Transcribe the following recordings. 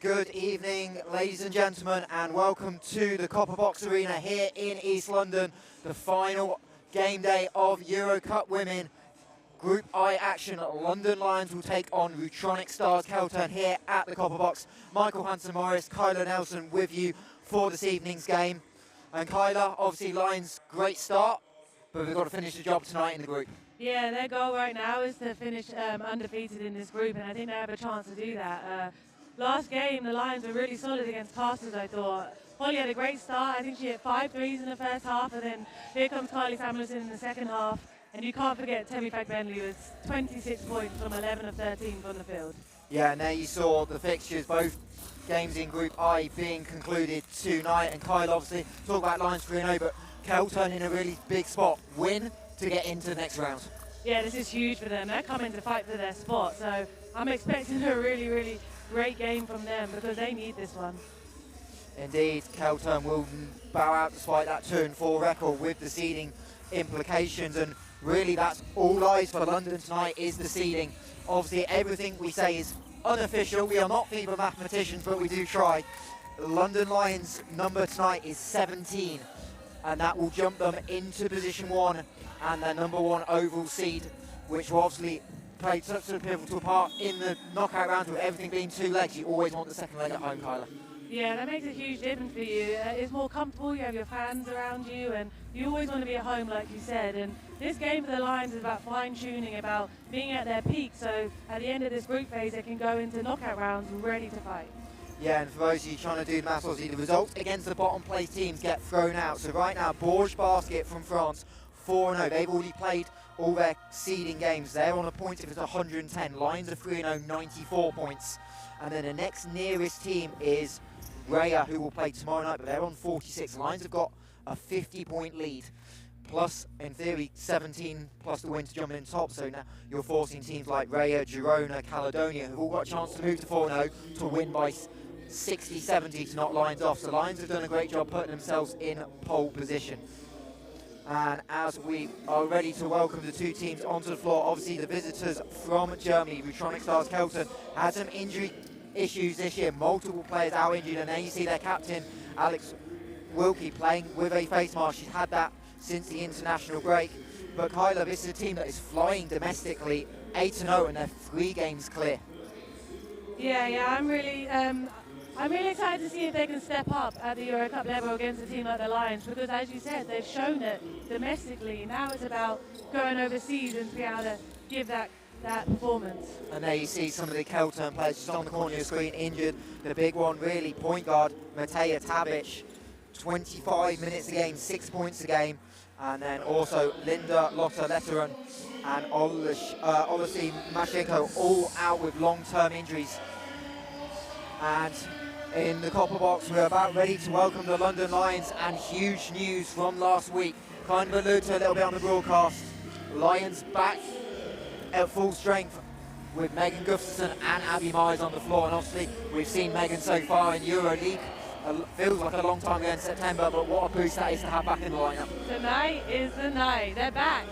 Good evening, ladies and gentlemen, and welcome to the Copper Box Arena here in East London, the final game day of EuroCup Women. Group I action, London Lions will take on Rutronic Stars Keltern here at the Copper Box. Michael Hanson-Morris, Kyla Nelson with you for this evening's game. And Kyla, obviously Lions, great start, but we've got to finish the job tonight in the group. Yeah, their goal right now is to finish undefeated in this group, and I think they have a chance to do that. Last game, the Lions were really solid against Casters, I thought. Holly had a great start. I think she hit 5 threes in the first half, and then here comes Kylie Samuelson in the second half. And you can't forget Temi Fagbenley with 26 points from 11 of 13 from the field. Yeah, and there you saw the fixtures, both games in Group I being concluded tonight. And Kyle, obviously, talk about Lions 3-0, but Keltern in a really big spot. Win to get into the next round. Yeah, this is huge for them. They're coming to fight for their spot. So I'm expecting a really, really great game from them because they need this one. Indeed, Keltern will bow out despite that 2-4 record with the seeding implications, and really that's all eyes for London tonight is the seeding. Obviously everything we say is unofficial. We are not FIBA mathematicians, but we do try. London Lions number tonight is 17, and that will jump them into position 1 and their number 1 overall seed, which will obviously play such a pivotal part in the knockout round. With everything being 2 legs, you always want the second leg at home, Kyla. Yeah, that makes a huge difference for you. It's more comfortable, you have your fans around you, and you always want to be at home, like you said. And this game for the Lions is about fine-tuning, about being at their peak, so at the end of this group phase, they can go into knockout rounds ready to fight. Yeah, and for those of you trying to do the maths, obviously the results against the bottom place teams get thrown out. So right now, Bourges Basket from France, 4-0. They've already played all their seeding games. They're on a point if it's 110. Lions are 3-0, 94 points. And then the next nearest team is Raya, who will play tomorrow night, but they're on 46. Lions have got a 50-point lead, plus, in theory, 17 plus the win to jump in top. So now you're forcing teams like Raya, Girona, Caledonia, who've all got a chance to move to 4-0, to win by 60, 70 to knock Lions off. So Lions have done a great job putting themselves in pole position. And as we are ready to welcome the 2 teams onto the floor, obviously the visitors from Germany, Rutronic Stars Keltern, had some injury issues this year, multiple players out injured, and then you see their captain Alex Wilkie playing with a face mask. She's had that since the international break. But Kyla, this is a team that is flying domestically, 8-0, and they're 3 games clear. Yeah, I'm really excited to see if they can step up at the EuroCup level against a team like the Lions, because as you said, they've shown it domestically. Now it's about going overseas and to be able to give that performance. And there you see some of the Keltern players just on the corner of your screen injured. The big one really, point guard Mateja Tabic, 25 minutes a game, 6 points a game. And then also Linda Lotta Letteron and Olesi Mashenko, all out with long-term injuries. And in the Copper Box, we're about ready to welcome the London Lions, and huge news from last week. Kind of alluded to a little bit on the broadcast. Lions back at full strength with Megan Gustafsson and Abby Myers on the floor, and obviously we've seen Megan so far in EuroLeague. Feels like a long time ago in September, but what a boost that is to have back in the lineup. Tonight is the night. They're back.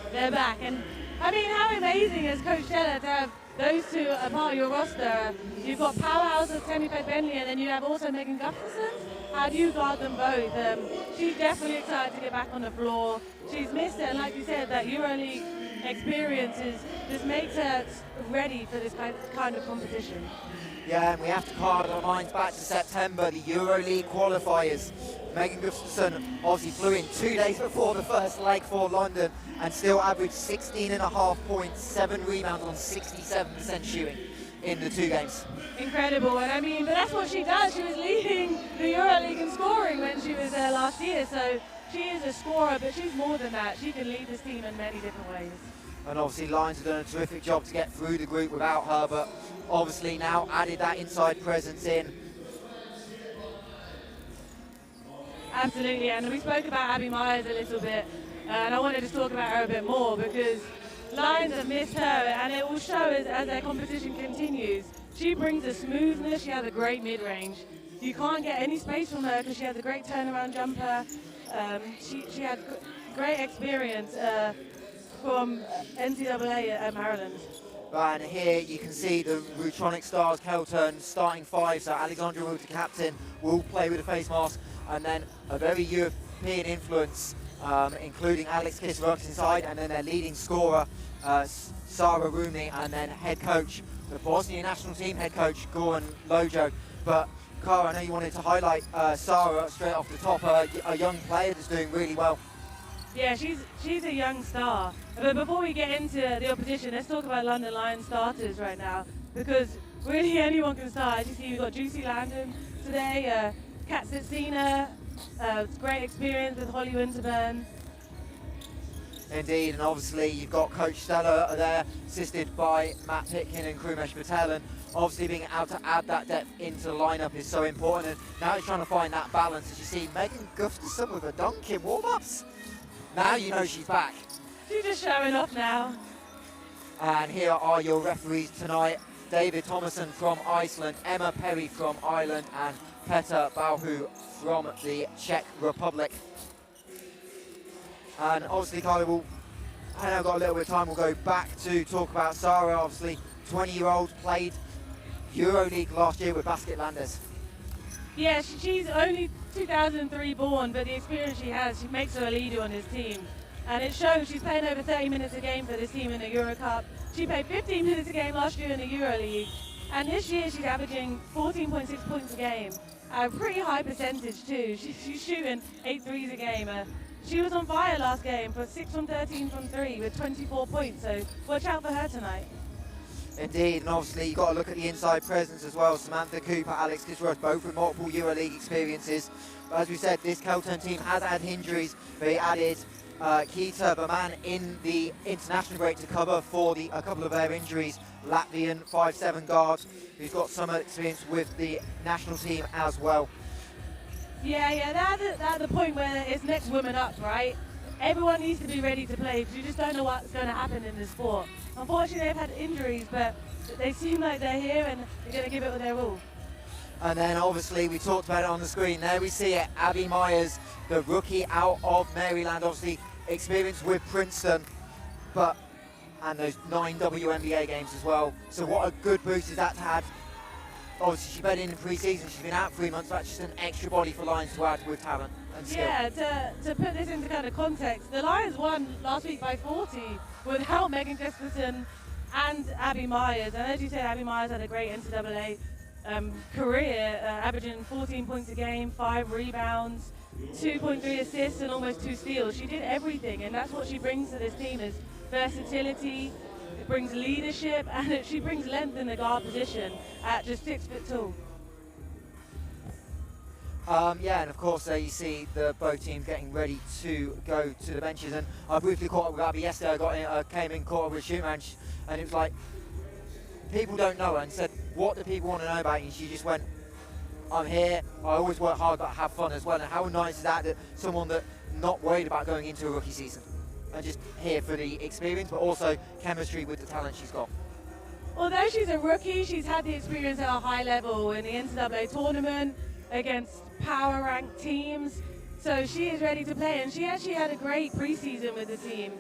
And I mean, how amazing is Coach Scheller to have those 2 a part of your roster? You've got powerhouse of Temi Fagbenley, and then you have also Megan Gustafsson. How do you guard them both? She's definitely excited to get back on the floor. She's missed it, and like you said, that EuroLeague experiences just makes her ready for this kind of competition. Yeah, and we have to card our minds back to September, the EuroLeague qualifiers. Megan Gustafsson obviously flew in 2 days before the first leg for London and still averaged 16.5 points, 7 rebounds on 67% shooting in the 2 games. Incredible, and I mean, but that's what she does. She was leading the EuroLeague in scoring when she was there last year, so she is a scorer, but she's more than that. She can lead this team in many different ways. And obviously Lions have done a terrific job to get through the group without her, but obviously now added that inside presence in. Absolutely, and we spoke about Abby Myers a little bit, and I wanted to talk about her a bit more because Lions have missed her, and it will show as their competition continues. She brings a smoothness, she has a great mid-range. You can't get any space from her because she has a great turnaround jumper. She had great experience from NCAA at Maryland. And here you can see the Rutronic Stars Keltern starting 5. So Alexandra Will, the captain, will play with a face mask, and then a very European influence, including Alex Kisserux inside, and then their leading scorer, Sarah Rumi, and then head coach, the Bosnian national team head coach, Goran Lojo. But Cara, I know you wanted to highlight Sarah straight off the top, a young player that's doing really well. Yeah, she's a young star. But before we get into the opposition, let's talk about London Lions starters right now, because really anyone can start. As you see, we've got Juicy Landon today, Kat Sitsina, great experience with Holly Winterburn. Indeed, and obviously you've got Coach Stella there, assisted by Matt Pitkin and Krumesh Patel, and obviously being able to add that depth into the lineup is so important. And now he's trying to find that balance. As you see, Megan Gustafson with a dunk in warm-ups. Now you know she's back. She's just showing off now. And here are your referees tonight. David Thomason from Iceland, Emma Perry from Ireland, and Petra Bauhu from the Czech Republic. And obviously, Kylie, I know I've got a little bit of time, we'll go back to talk about Sarah. Obviously, 20-year-old, played EuroLeague last year with Basket Landers. Yeah, she's only 2003 born, but the experience she has, she makes her a leader on this team. And it shows. She's playing over 30 minutes a game for this team in the EuroCup. She played 15 minutes a game last year in the EuroLeague. And this year she's averaging 14.6 points a game. A pretty high percentage too. She's shooting 8 threes a game. She was on fire last game for 6 from 13 from 3 with 24 points, so watch out for her tonight. Indeed, and obviously you've got to look at the inside presence as well. Samantha Cooper, Alex Kisrush, both with multiple EuroLeague experiences. But as we said, this Keltern team has had injuries. They added Kita Berman in the international break to cover for a couple of their injuries. Latvian 5'7" guard who's got some experience with the national team as well. Yeah, they're at the point where it's next woman up, right? Everyone needs to be ready to play because you just don't know what's going to happen in the sport. Unfortunately, they've had injuries, but they seem like they're here and they're going to give it their all. And then obviously we talked about it on the screen. There we see it, Abby Myers, the rookie out of Maryland, obviously experienced with Princeton, and those 9 WNBA games as well. So what a good boost is that to add. Obviously she played in pre-season, she's been out 3 months, that's just an extra body for Lions to add with talent and skill. Yeah, to put this into kind of context, the Lions won last week by 40 without Megan Gustafson and Abby Myers. And as you said, Abby Myers had a great NCAA career, averaging 14 points a game, 5 rebounds, 2.3 assists and almost 2 steals. She did everything, and that's what she brings to this team is versatility, it brings leadership, and she brings length in the guard position at just 6 foot tall. Yeah, and of course you see both teams getting ready to go to the benches. And I briefly caught up with Abby yesterday. Came in, caught up with Shoot Man, and it was like, people don't know her, and said, what do people want to know about you? And she just went, I'm here, I always work hard but have fun as well. And how nice is that someone that not worried about going into a rookie season and just here for the experience, but also chemistry with the talent she's got. Although she's a rookie, she's had the experience at a high level in the NCAA tournament against power ranked teams, so she is ready to play. And she actually had a great preseason with the team.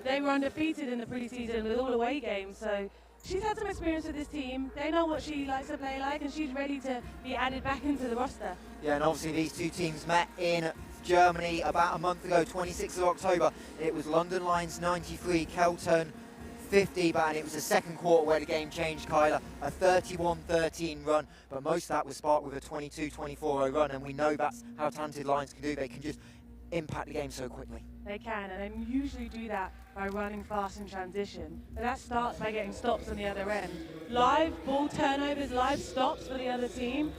They were undefeated in the preseason with all away games, so she's had some experience with this team. They know what she likes to play like, and she's ready to be added back into the roster. Yeah, and obviously these two teams met in Germany about a month ago, 26th of October. It was London Lions 93, Keltern 50, and it was the second quarter where the game changed, Kyla. A 31-13 run, but most of that was sparked with a 22-24 run, and we know that's how talented Lions can do. They can just impact the game so quickly. They can, and they usually do that by running fast in transition. But that starts by getting stops on the other end. Live ball turnovers, live stops for the other team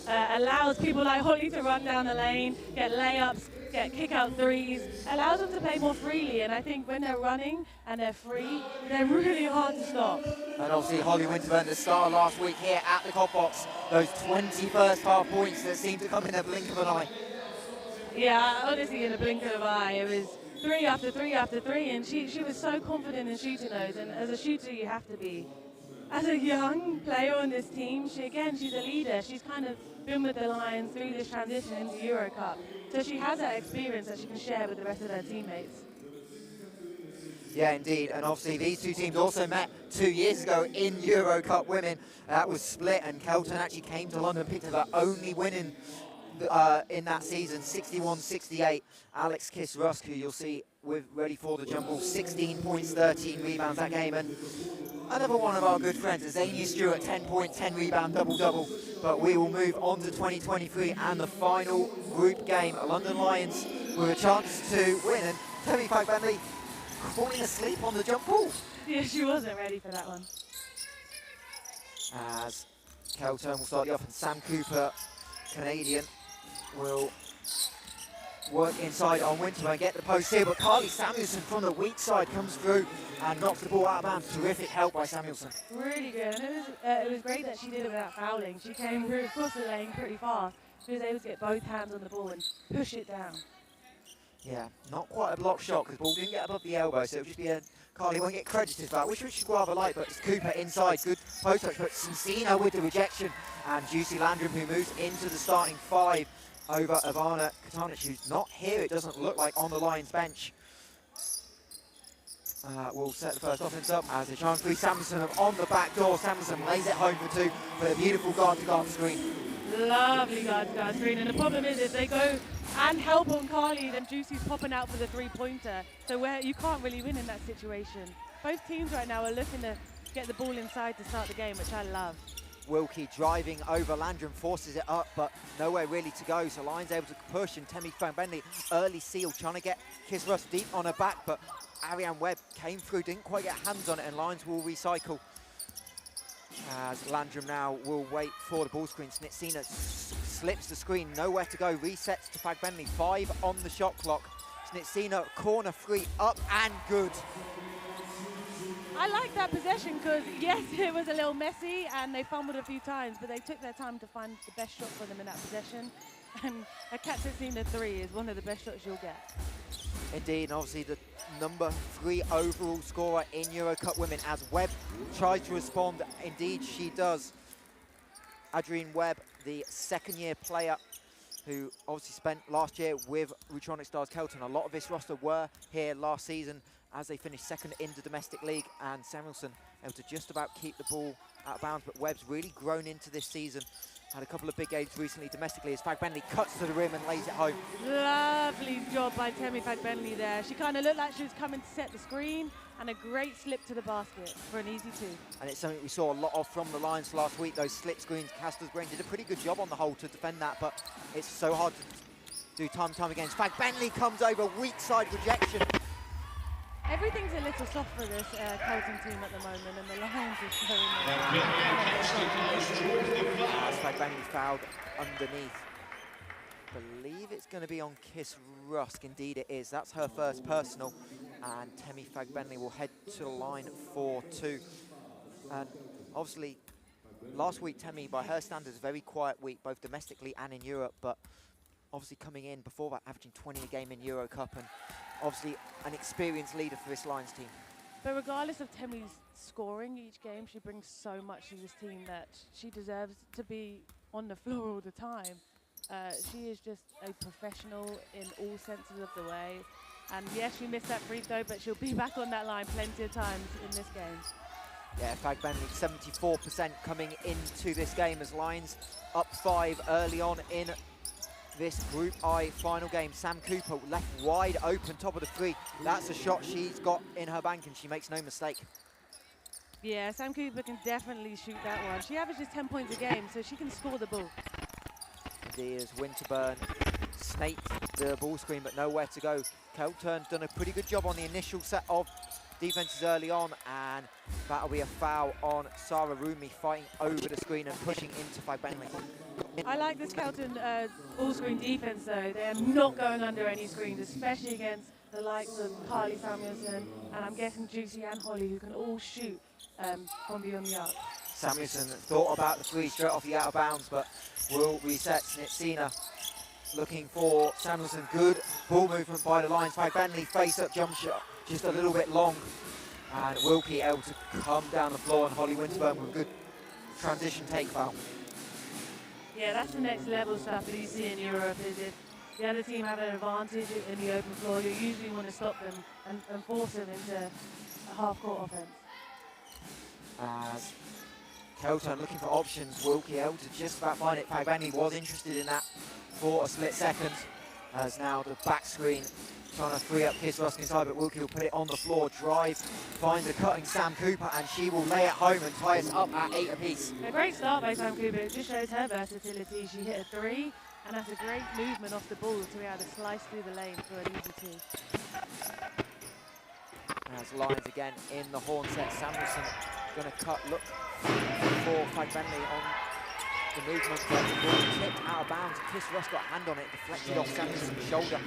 allows people like Holly to run down the lane, get layups, get kick-out threes, allows them to play more freely. And I think when they're running and they're free, they're really hard to stop. And obviously Holly Winterburn, the star last week here at the Cop Box, those 20 first half points that seemed to come in a blink of an eye. Yeah, honestly, in a blink of an eye. It was 3 after 3 after 3, and she was so confident in shooting those, and as a shooter you have to be. As a young player on this team, she's a leader. She's kind of been with the Lions through this transition into EuroCup, so she has that experience that she can share with the rest of her teammates. Yeah, indeed, and obviously these two teams also met 2 years ago in EuroCup women. That was split, and Keltern actually came to London, picked up their only win in that season, 61-68. Alex Kiss-Rusk, who you'll see with ready for the jump ball, 16 points, 13 rebounds that game, and another one of our good friends, Azania Stewart, 10 point, 10 rebound, double-double. But we will move on to 2023 and the final group game. London Lions with a chance to win, and Temi Fagbenley falling asleep on the jump ball. Yeah, she wasn't ready for that one. As Keltern will start you off, and Sam Cooper, Canadian, will work inside on Winterburn, get the post here, but Carly Samuelson from the weak side comes through and knocks the ball out of bounds. Terrific help by Samuelson. Really good, and it was great that she did it without fouling. She came through across the lane pretty fast. She was able to get both hands on the ball and push it down. Yeah, not quite a block shot because the ball didn't get above the elbow, so it would just be a Carly won't get credited for that, which she'd rather like, but it's Cooper inside, good post touch, but Sincina with the rejection, and Juicy Landrum, who moves into the starting 5 over Ivana Katanic, who's not here, it doesn't look like, on the Lions bench. Will set the first offense up as they try and free Samuelson on the back door. Samuelson lays it home for 2 with a beautiful guard-to-guard screen. Lovely guard-to-guard screen, and the problem is if they go and help on Carly, then Juicy's popping out for the 3-pointer. So you can't really win in that situation. Both teams right now are looking to get the ball inside to start the game, which I love. Wilkie driving over Landrum, forces it up, but nowhere really to go. So Lions able to push, and Temi Fagbenley, early seal, trying to get Kiss-Rusk deep on her back, but Ariane Webb came through, didn't quite get hands on it, and Lions will recycle. As Landrum now will wait for the ball screen. Snitsina slips the screen, nowhere to go, resets to Fagbenley, 5 on the shot clock. Snitsina, corner 3, up and good. I like that possession because, yes, it was a little messy and they fumbled a few times, but they took their time to find the best shot for them in that possession. And a Cat Snitsina 3 is one of the best shots you'll get. Indeed, and obviously the number 3 overall scorer in EuroCup women, as Webb tries to respond. Indeed, she does. Adrienne Webb, the second-year player who obviously spent last year with Rutronic Stars Keltern. A lot of this roster were here last season as they finished second in the domestic league, and Samuelson able to just about keep the ball out of bounds, but Webb's really grown into this season. Had a couple of big games recently domestically as Fagbenley cuts to the rim and lays it home. Lovely job by Temi Fagbenley there. She kind of looked like she was coming to set the screen, and a great slip to the basket for an easy 2. And it's something we saw a lot of from the Lions last week, those slip screens. Castor's Green did a pretty good job on the whole to defend that, but it's so hard to do time and time again. Fagbenley comes over, weak side rejection. Everything's a little soft for this Keltern team at the moment, and the Lions are showing As Fagbenley fouled underneath. Believe it's going to be on Kiss-Rusk. Indeed it is. That's her first personal, and Temi Fagbenley will head to the line for 2. And obviously, last week Temi, by her standards, very quiet week, both domestically and in Europe, but obviously coming in before that, averaging 20 a game in EuroCup, and obviously an experienced leader for this Lions team. But regardless of Temi's scoring each game, she brings so much to this team that she deserves to be on the floor all the time. She is just a professional in all senses of the way. And yes, she missed that free throw, but she'll be back on that line plenty of times in this game. Yeah, Fagbenley 74% coming into this game as Lions up 5 early on in this Group I final game. Sam Cooper left wide open, top of the 3. That's a shot she's got in her bank, and she makes no mistake. Yeah, Sam Cooper can definitely shoot that one. She averages 10 points a game, so she can score the ball. Indeed, as Winterburn snaked the ball screen, but nowhere to go. Keltern's done a pretty good job on the initial set of defenses early on, and that'll be a foul on Sarah Rumi, fighting over the screen and pushing into Fagbenley. I like this Keltern all-screen defense, though. They're not going under any screens, especially against the likes of Carly Samuelson, and I'm guessing Juicy and Holly, who can all shoot from beyond the arc. Samuelson thought about the 3 straight off the out of bounds, but will reset. Snitsina looking for Samuelson. Good ball movement by the Lions. Fagbenley face-up jump shot, just a little bit long, and Wilkie able to come down the floor, and Holly Winterburn with a good transition take foul. Yeah, that's the next level stuff that you see in Europe, is the other team have an advantage in the open floor, you usually want to stop them and force them into a half-court offense. As Keltern looking for options, Wilkie able to just about find it. Fagbani was interested in that for a split second. As now the back screen trying to free up Kiss Rusk inside, but Wilkie will put it on the floor, drive, finds the cutting Sam Cooper, and she will lay it home and tie us up at 8 apiece. A great start by Sam Cooper. It just shows her versatility. She hit a 3, and that's a great movement off the ball to be able to slice through the lane for an easy 2. As Lions again in the horn set, Samuelson going to cut, look for Fagbani on the movement, but the ball tipped out of bounds. Kiss Rusk got a hand on it, deflected off Samuelson's shoulder.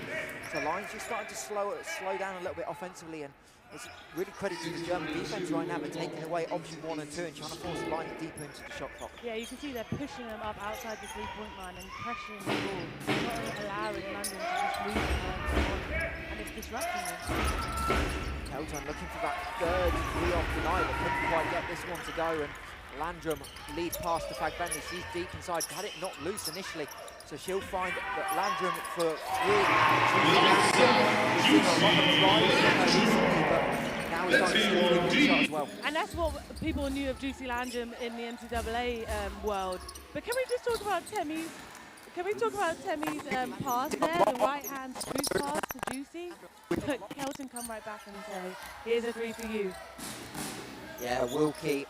So Lions just starting to slow down a little bit offensively, and it's really credit to the German defense right now. They're taking away option 1 and 2 and trying to force the Lions deeper into the shot clock. Yeah, you can see they're pushing them up outside the 3-point line and pressuring the ball, not allowing London to just move it, and it's disrupting them. Keltern looking for that third 3 off the night, but couldn't quite get this one to go, and Landrum leads past to Fagbani. She's deep inside, had it not loose initially, so she'll find that Landrum for 3. Now he's starting to see a 3-point shot as well. And that's what people knew of Juicy Landrum in the NCAA world. But can we just talk about Temi's? Can we talk about Temi's pass there, the right-hand scoop pass to Juicy? Keltern come right back and say, "Here's a 3 for you." Yeah, Wilkie,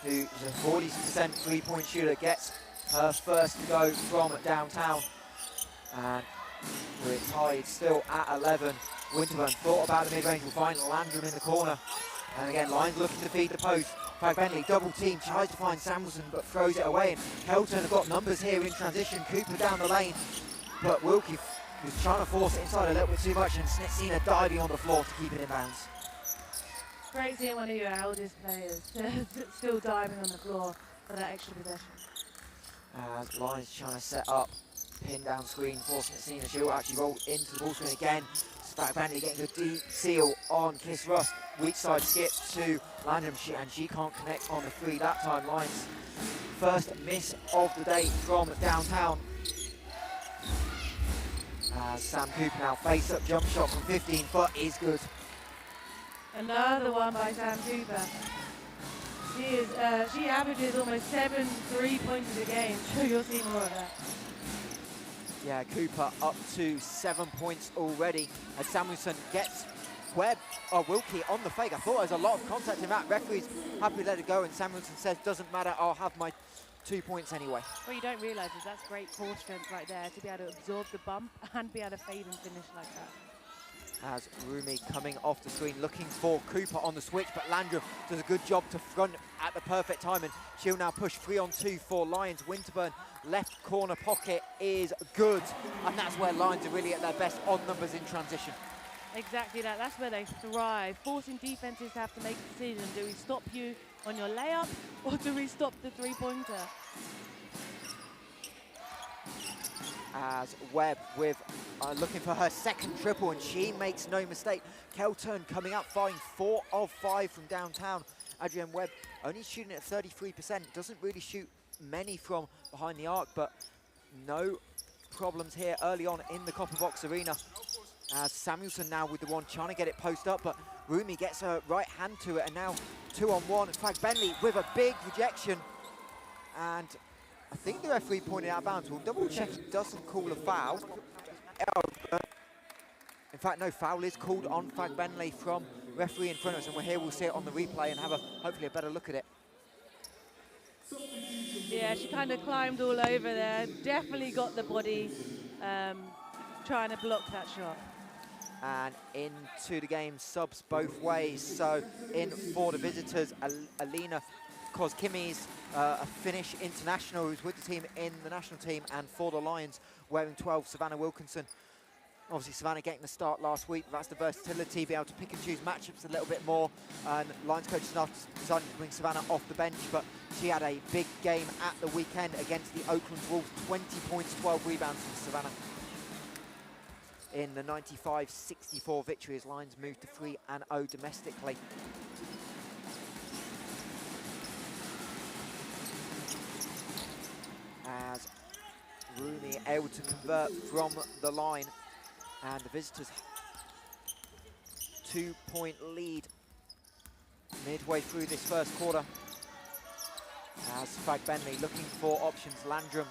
who's a 40% 3-point shooter, gets her first go from downtown. And we're tied still at 11. Winterburn thought about the mid-range, will find Landrum in the corner. And again, Lions looking to feed the post. Fagbani double team, tries to find Samuelson, but throws it away. And Keltern have got numbers here in transition. Cooper down the lane, but Wilkie was trying to force it inside a little bit too much, and Snitsina diving on the floor to keep it in bounds. Great seeing one of your eldest players still diving on the floor for that extra possession. Lions trying to set up, pin down screen, forcing Snitsina. She'll actually roll into the ball screen again. Fagbani getting a deep seal on Kiss Rusk. Weak side skip to Landrum, and she can't connect on the 3 that time. Lions first miss of the day from downtown. Sam Cooper now face up jump shot from 15 foot is good. Another one by Sam Cooper. She averages almost 7 3-pointers a game. Sure, you'll see more of that. Yeah, Cooper up to 7 points already. As Samuelson gets Wilkie on the fake. I thought there was a lot of contact in that. Referee's happy to let it go, and Samuelson says, "Doesn't matter, I'll have my 2 points anyway." What you don't realise is that's great core strength right there, to be able to absorb the bump and be able to fade and finish like that. As Rumi coming off the screen, looking for Cooper on the switch, but Landrum does a good job to front at the perfect time, and she'll now push 3 on 2 for Lions. Winterburn left corner pocket is good, and that's where Lions are really at their best on numbers in transition. Exactly that, that's where they thrive, forcing defenses to have to make a decision. Do we stop you on your layup, or do we stop the 3-pointer? As Webb with looking for her second triple, and she makes no mistake. Keltern coming up, firing 4 of 5 from downtown. Adrienne Webb only shooting at 33%, doesn't really shoot many from behind the arc, but no problems here early on in the Copper Box Arena. As Samuelson now with the one, trying to get it post up, but Rumi gets her right hand to it, and now 2 on 1. Fagbani with a big rejection, and I think the referee pointed out of bounds. We'll double check it doesn't call a foul. In fact, no, foul is called on Fagbani from referee in front of us, and we're here, we'll see it on the replay and have hopefully a better look at it. Yeah, she kind of climbed all over there, definitely got the body trying to block that shot. And into the game, subs both ways. So in for the visitors, Alina Kozkimi's a Finnish international who's with the team in the national team, and for the Lions, wearing 12, Savannah Wilkinson. Obviously, Savannah getting the start last week, but that's the versatility, be able to pick and choose matchups a little bit more. And Lions coach is now deciding to bring Savannah off the bench, but she had a big game at the weekend against the Oakland Wolves, 20 points, 12 rebounds from Savannah. In the 95-64 victory, as Lions move to 3-0 domestically. As Rooney able to convert from the line, and the visitors 2-point lead midway through this first quarter. As Fagbenley looking for options. Landrum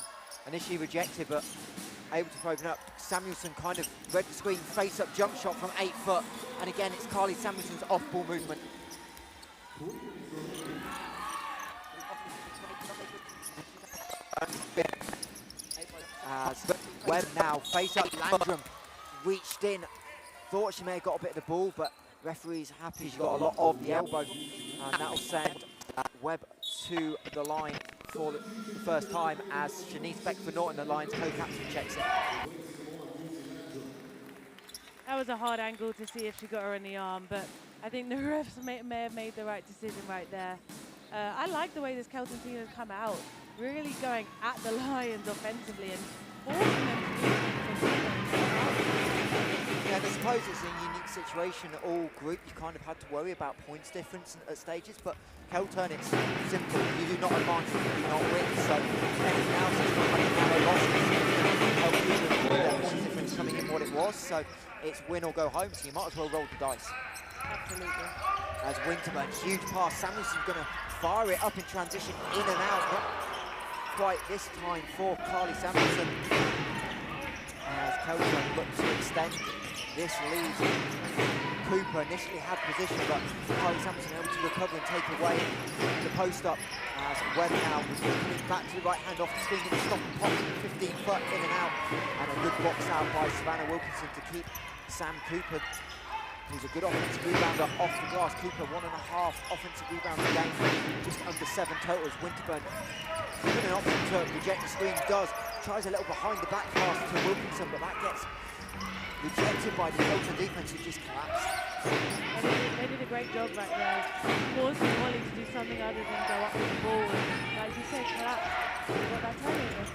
initially rejected, but able to open up. Samuelson kind of read the screen, face-up jump shot from 8 foot, and again it's Carly Samuelson's off-ball movement. As Webb now face-up. Landrum reached in, thought she may have got a bit of the ball, but referee's happy she got a lot of the elbow, and that'll send Webb to the line for the first time as Shanice Beckford-Norton, the Lions co-captain, checks it. That was a hard angle to see if she got her in the arm, but I think the refs may have made the right decision right there. I like the way this Keltern team has come out, really going at the Lions offensively and forcing them to do something. Yeah, I suppose it's a unique situation. All group, you kind of had to worry about points difference at stages, but Keltern, it's simple. You do not advance, you do not win. So anything else is not like a narrow loss. Help you with their points difference coming in what it was. So it's win or go home. So you might as well roll the dice. Absolutely. As Winterburn, huge pass. Samuelson's going to fire it up in transition, in and out. Not quite this time for Carly Samuelson. As Keltern look to extend this lead. Cooper initially had position, but Carly Samuelson able to recover and take away the post up as Webb now was coming back to the right hand off the screen, going to stop and pop 15 foot in and out, and a good box out by Savannah Wilkinson to keep Sam Cooper, who's a good offensive rebounder, off the glass. Cooper 1.5 offensive rebounds a game, just under 7 totals. Winterburn given an option to reject the screen, tries a little behind the back pass to Wilkinson, but that gets rejected by the Keltern defense, who just collapsed. They did a great job right there, forcing Molly to do something other than go up with the ball. And, like you said, collapse. What that turnover.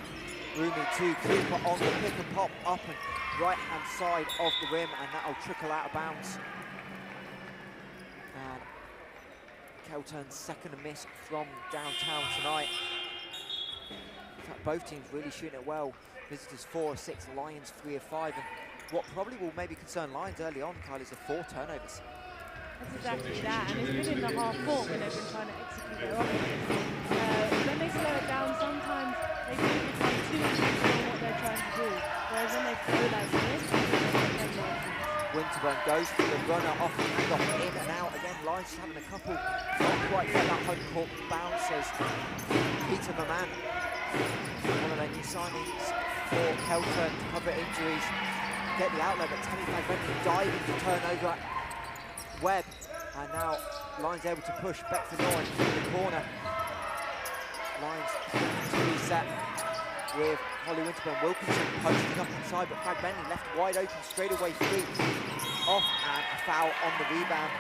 Rooney to Cooper on the pick and pop, up and right-hand side of the rim, and that'll trickle out of bounds. And Keltern's second miss from downtown tonight. In fact, both teams really shooting it well. Visitors 4 of 6, Lions 3 of 5, and what probably will maybe concern Lions early on, Kyle, is the 4 turnovers. That's exactly that, and it's been in the half court when they've been trying to execute their offense. When they slow it down, sometimes they can become too intentional on what they're trying to do, whereas when they flow like this, Winterburn goes to the runner, off the handoff, in and out. Again, Lions just having a couple, not quite get that home court bounces. Peter Maman, one of their new signings for Keltern to cover injuries, get the outlet, but Tammy Fagbenley diving to turn over Webb, and now Lions able to push Beckford-Norton in the corner. Lions to reset with Holly Winterburn. Wilkinson posting up inside, but Fagbenley left wide open straight away free. Off, and a foul on the rebound.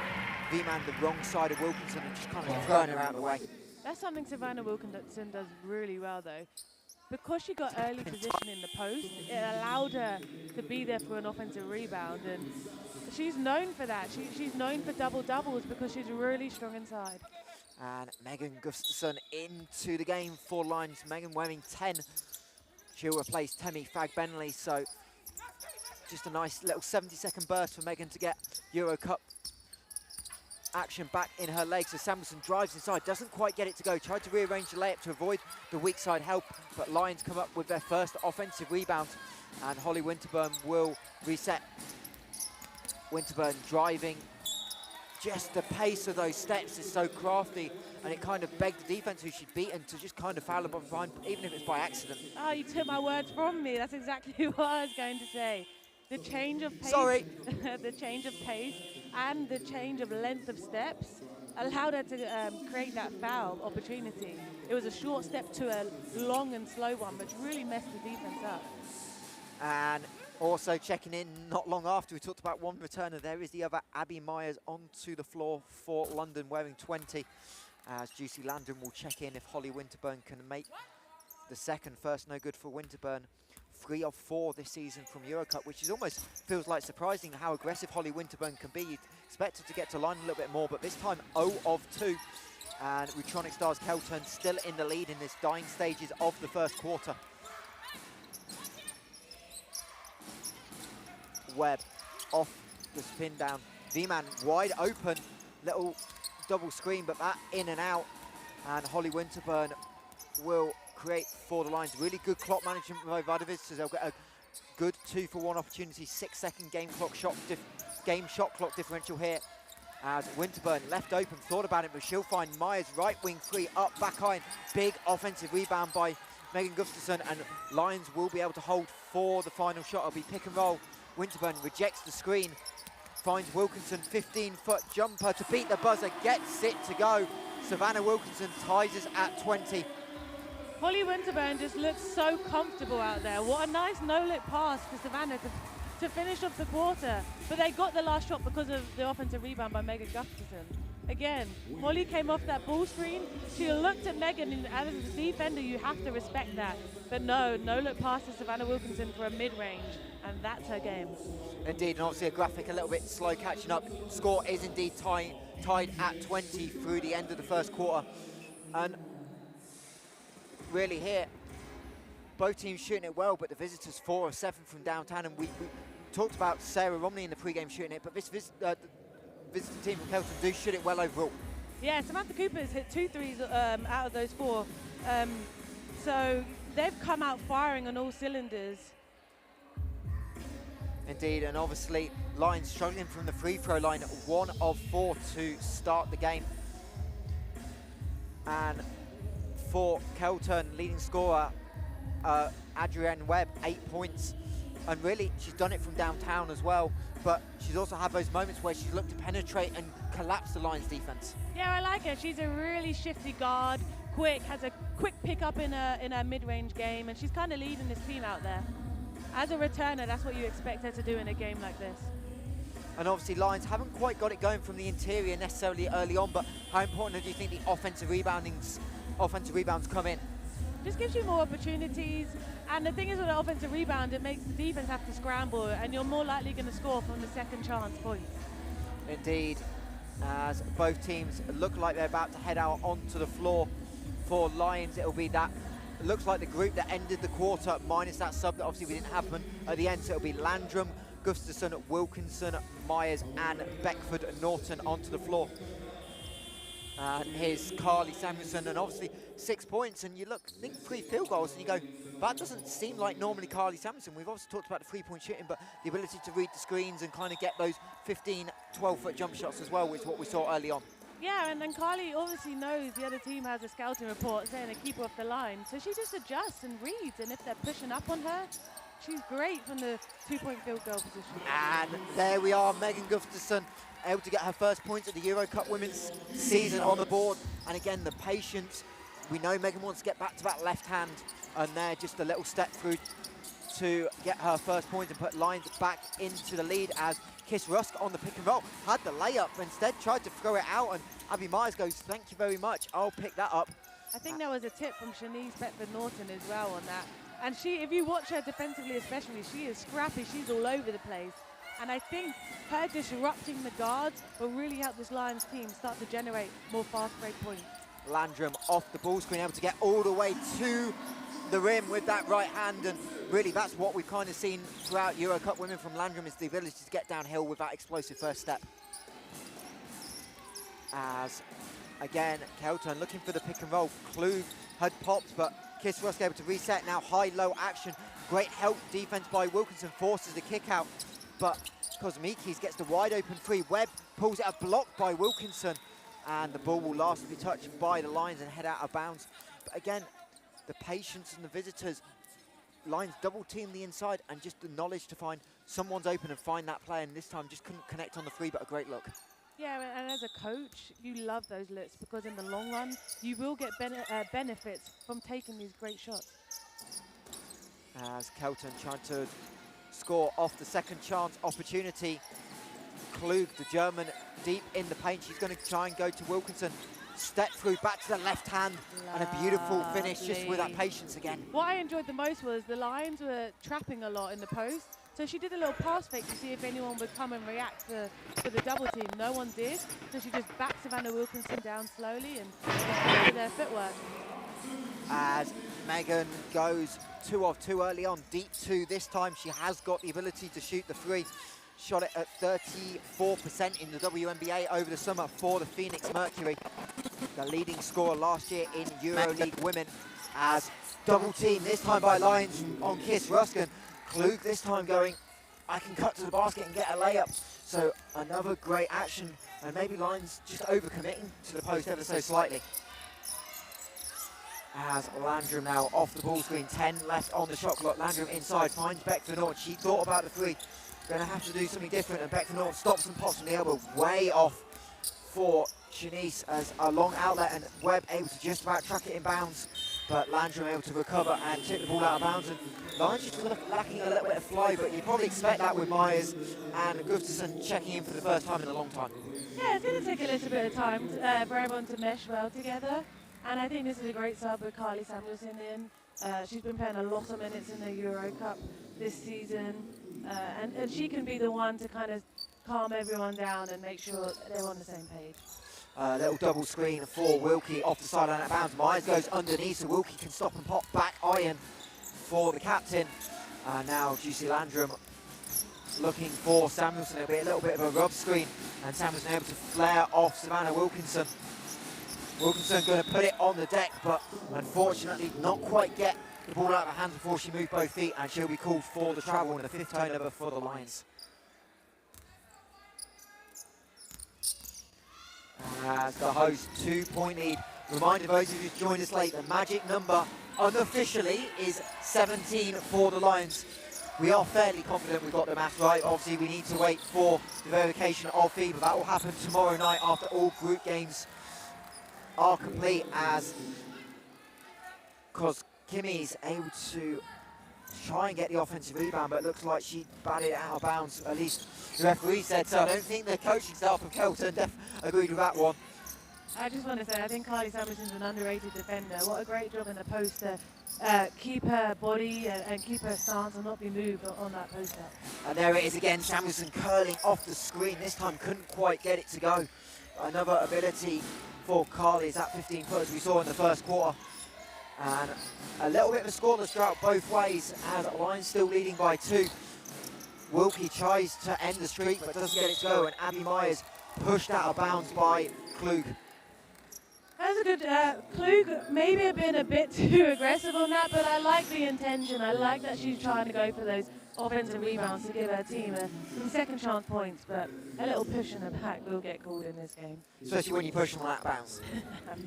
V-man the wrong side of Wilkinson and just kind of throwing her out of the way. That's something Savannah Wilkinson does really well though. Because she got early position in the post, it allowed her to be there for an offensive rebound, and she's known for that. She's known for double-doubles because she's really strong inside. And Megan Gustafson into the game for Lions. Megan wearing 10. She'll replace Temi Fagbenley, so just a nice little 70-second burst for Megan to get EuroCup action back in her legs. So Samuelson drives inside, doesn't quite get it to go, tried to rearrange the layup to avoid the weak side help, but Lions come up with their first offensive rebound, and Holly Winterburn will reset. Winterburn driving, just the pace of those steps is so crafty, and it kind of begged the defense who she'd beaten to just kind of foul above behind, even if it's by accident. Oh, you took my words from me. That's exactly what I was going to say. The change of pace, sorry. The change of pace and the change of length of steps allowed her to create that foul opportunity. It was a short step to a long and slow one, which really messed the defense up. And also checking in not long after we talked about one returner, there is the other Abby Myers onto the floor for London wearing 20. As Juicy Landon will check in if Holly Winterburn can make the second. First no good for Winterburn. 3 of 4 this season from EuroCup, which is almost feels like surprising how aggressive Holly Winterburn can be. You'd expect her to get to line a little bit more, but this time 0 of 2. And Rutronic Stars Keltern still in the lead in this dying stages of the first quarter. Webb off the spin down. V-Man wide open, little double screen, but that in and out. And Holly Winterburn will create for the Lions. Really good clock management by the visitors. They'll get a good 2-for-1 opportunity, 6-second game shot clock differential here. As Winterburn left open, thought about it, but she'll find Myers right wing free, up back iron. Big offensive rebound by Megan Gustafsson, and Lions will be able to hold for the final shot. It'll be pick and roll. Winterburn rejects the screen, finds Wilkinson, 15-foot jumper to beat the buzzer, gets it to go. Savannah Wilkinson ties us at 20. Holly Winterburn just looks so comfortable out there. What a nice no-look pass for Savannah to finish off the quarter. But they got the last shot because of the offensive rebound by Megan Gustafsson. Again, Holly came off that ball screen. She looked at Megan, and as a defender, you have to respect that. But no-look pass to Savannah Wilkinson for a mid-range, and that's her game. Indeed, and obviously a graphic a little bit slow catching up. Score is indeed tied at 20 through the end of the first quarter. And really here, both teams shooting it well, but the visitors 4 of 7 from downtown. And we talked about Sarah Romney in the pre-game shooting it, but this visitor team from Keltern do shoot it well overall. Yeah, Samantha Cooper's hit 2 threes out of those 4. So they've come out firing on all cylinders. Indeed, and obviously Lions struggling from the free throw line, 1 of 4 to start the game. And for Keltern, leading scorer Adrienne Webb, 8 points. And really, she's done it from downtown as well, but she's also had those moments where she's looked to penetrate and collapse the Lions defense. Yeah, I like her. She's a really shifty guard, quick, has a quick pickup in her mid-range game, and she's kind of leading this team out there. As a returner, that's what you expect her to do in a game like this. And obviously Lions haven't quite got it going from the interior necessarily early on, but how important do you think the offensive rebounds come in? Just gives you more opportunities, and the thing is with an offensive rebound, it makes the defense have to scramble, and you're more likely going to score from the second chance points. Indeed, as both teams look like they're about to head out onto the floor. For Lions, it'll be that, it looks like the group that ended the quarter, minus that sub that obviously we didn't happen at the end, so it'll be Landrum, Gustafsson, Wilkinson, Myers and Beckford Norton onto the floor. And here's Carly Samuelson, and obviously 6 points, and you think 3 field goals, and you go, that doesn't seem like normally Carly Samuelson. We've obviously talked about the 3-point shooting, but the ability to read the screens and kind of get those 15, 12-foot jump shots as well, which is what we saw early on. Yeah, and then Carly obviously knows the other team has a scouting report saying to keep her off the line, so she just adjusts and reads, and if they're pushing up on her, she's great from the 2-point field goal position. And there we are, Megan Gustafsson able to get her first points of the EuroCup women's season on the board. And again, the patience. We know Megan wants to get back to that left hand, and there just a little step through to get her first point and put Lions back into the lead, as Kiss Rusk on the pick and roll had the layup, but instead tried to throw it out, and Abby Myers goes, thank you very much, I'll pick that up. I think there was a tip from Shanice Beckford Norton as well on that. And she, if you watch her defensively especially, she is scrappy, she's all over the place. And I think her disrupting the guards will really help this Lions team start to generate more fast break points. Landrum off the ball screen, able to get all the way to the rim with that right hand, and really that's what we've kind of seen throughout EuroCup women from Landrum, is the ability to get downhill with that explosive first step. As again, Keltern looking for the pick and roll. Klug had popped, but Kiss Rusk able to reset. Now high-low action. Great help defense by Wilkinson, forces the kick out, but Kosmikis gets the wide open 3. Webb pulls it up, blocked by Wilkinson, and the ball will last to be touched by the Lions and head out of bounds. But again, the patience and the visitors. Lions double team the inside, and just the knowledge to find someone's open and find that play, and this time just couldn't connect on the 3, but a great look. Yeah, and as a coach, you love those looks, because in the long run, you will get benefits from taking these great shots. As Keltern trying to score off the second chance opportunity. Klug, the German, deep in the paint. She's going to try and go to Wilkinson. Step through, back to the left hand, and a beautiful finish just with that patience again. What I enjoyed the most was the Lions were trapping a lot in the post, so she did a little pass fake to see if anyone would come and react for the double team. No one did, so she just backed Savannah Wilkinson down slowly and did their footwork. As Megan goes 2 of 2 early on, deep 2 this time. She has got the ability to shoot the 3. Shot it at 34% in the WNBA over the summer for the Phoenix Mercury. The leading scorer last year in EuroLeague Women, as double team, this time by Lyons on Kiss Ruskin. Klug this time going, I can cut to the basket and get a layup. So another great action, and maybe Lyons just overcommitting to the post ever so slightly. As Landrum now off the ball screen, 10 left on the shot clock. Landrum inside, finds Beckford Norton. She thought about the 3, going to have to do something different, and Beckford Norton stops and pops from the elbow, way off for Shanice as a long outlet, and Webb able to just about track it in bounds, but Landrum able to recover and tip the ball out of bounds. And Lyons just lacking a little bit of flow, but you probably expect that with Myers and Gustafsson checking in for the first time in a long time. Yeah, it's going to take a little bit of time for everyone to mesh well together, and I think this is a great sub with Carly Samuelson in. She's been playing a lot of minutes in the EuroCup this season, and she can be the one to kind of calm everyone down and make sure they're on the same page. Little double screen for Wilkie off the sideline out of bounds. Myers goes underneath, so Wilkie can stop and pop back iron for the captain. Now Juicy Landrum looking for Samuelson. It'll be a little bit of a rub screen, and Samuelson able to flare off Savannah Wilkinson. Wilkinson going to put it on the deck, but unfortunately not quite get the ball out of her hands before she moved both feet, and she'll be called for the travel and the 5th turnover for the Lions. As the host, 2-point lead. Reminder those of you who joined us late, the magic number unofficially is 17 for the Lions. We are fairly confident we've got the math right. Obviously we need to wait for the verification of feed, but that will happen tomorrow night after all group games are complete, because Kimmy's able to try and get the offensive rebound, but it looks like she batted it out of bounds. At least the referee said so. I don't think the coaching staff of Keltern agreed with that one. I just want to say, I think Carly Samuelson's an underrated defender. What a great job in the post to keep her body and keep her stance and not be moved on that post up. And there it is again, Samuelson curling off the screen. This time couldn't quite get it to go. Another ability for Carly is that 15 footers we saw in the first quarter. And a little bit of a scoreless drought both ways, as Lions still leading by 2. Wilkie tries to end the streak but doesn't get it to go, and Abby Myers pushed out of bounds by Klug. That's a good, Klug maybe have been a bit too aggressive on that, but I like the intention. I like that she's trying to go for those offensive rebounds to give her team some second chance points, but a little push in the back will get called in this game. Especially when you push them on that bounce.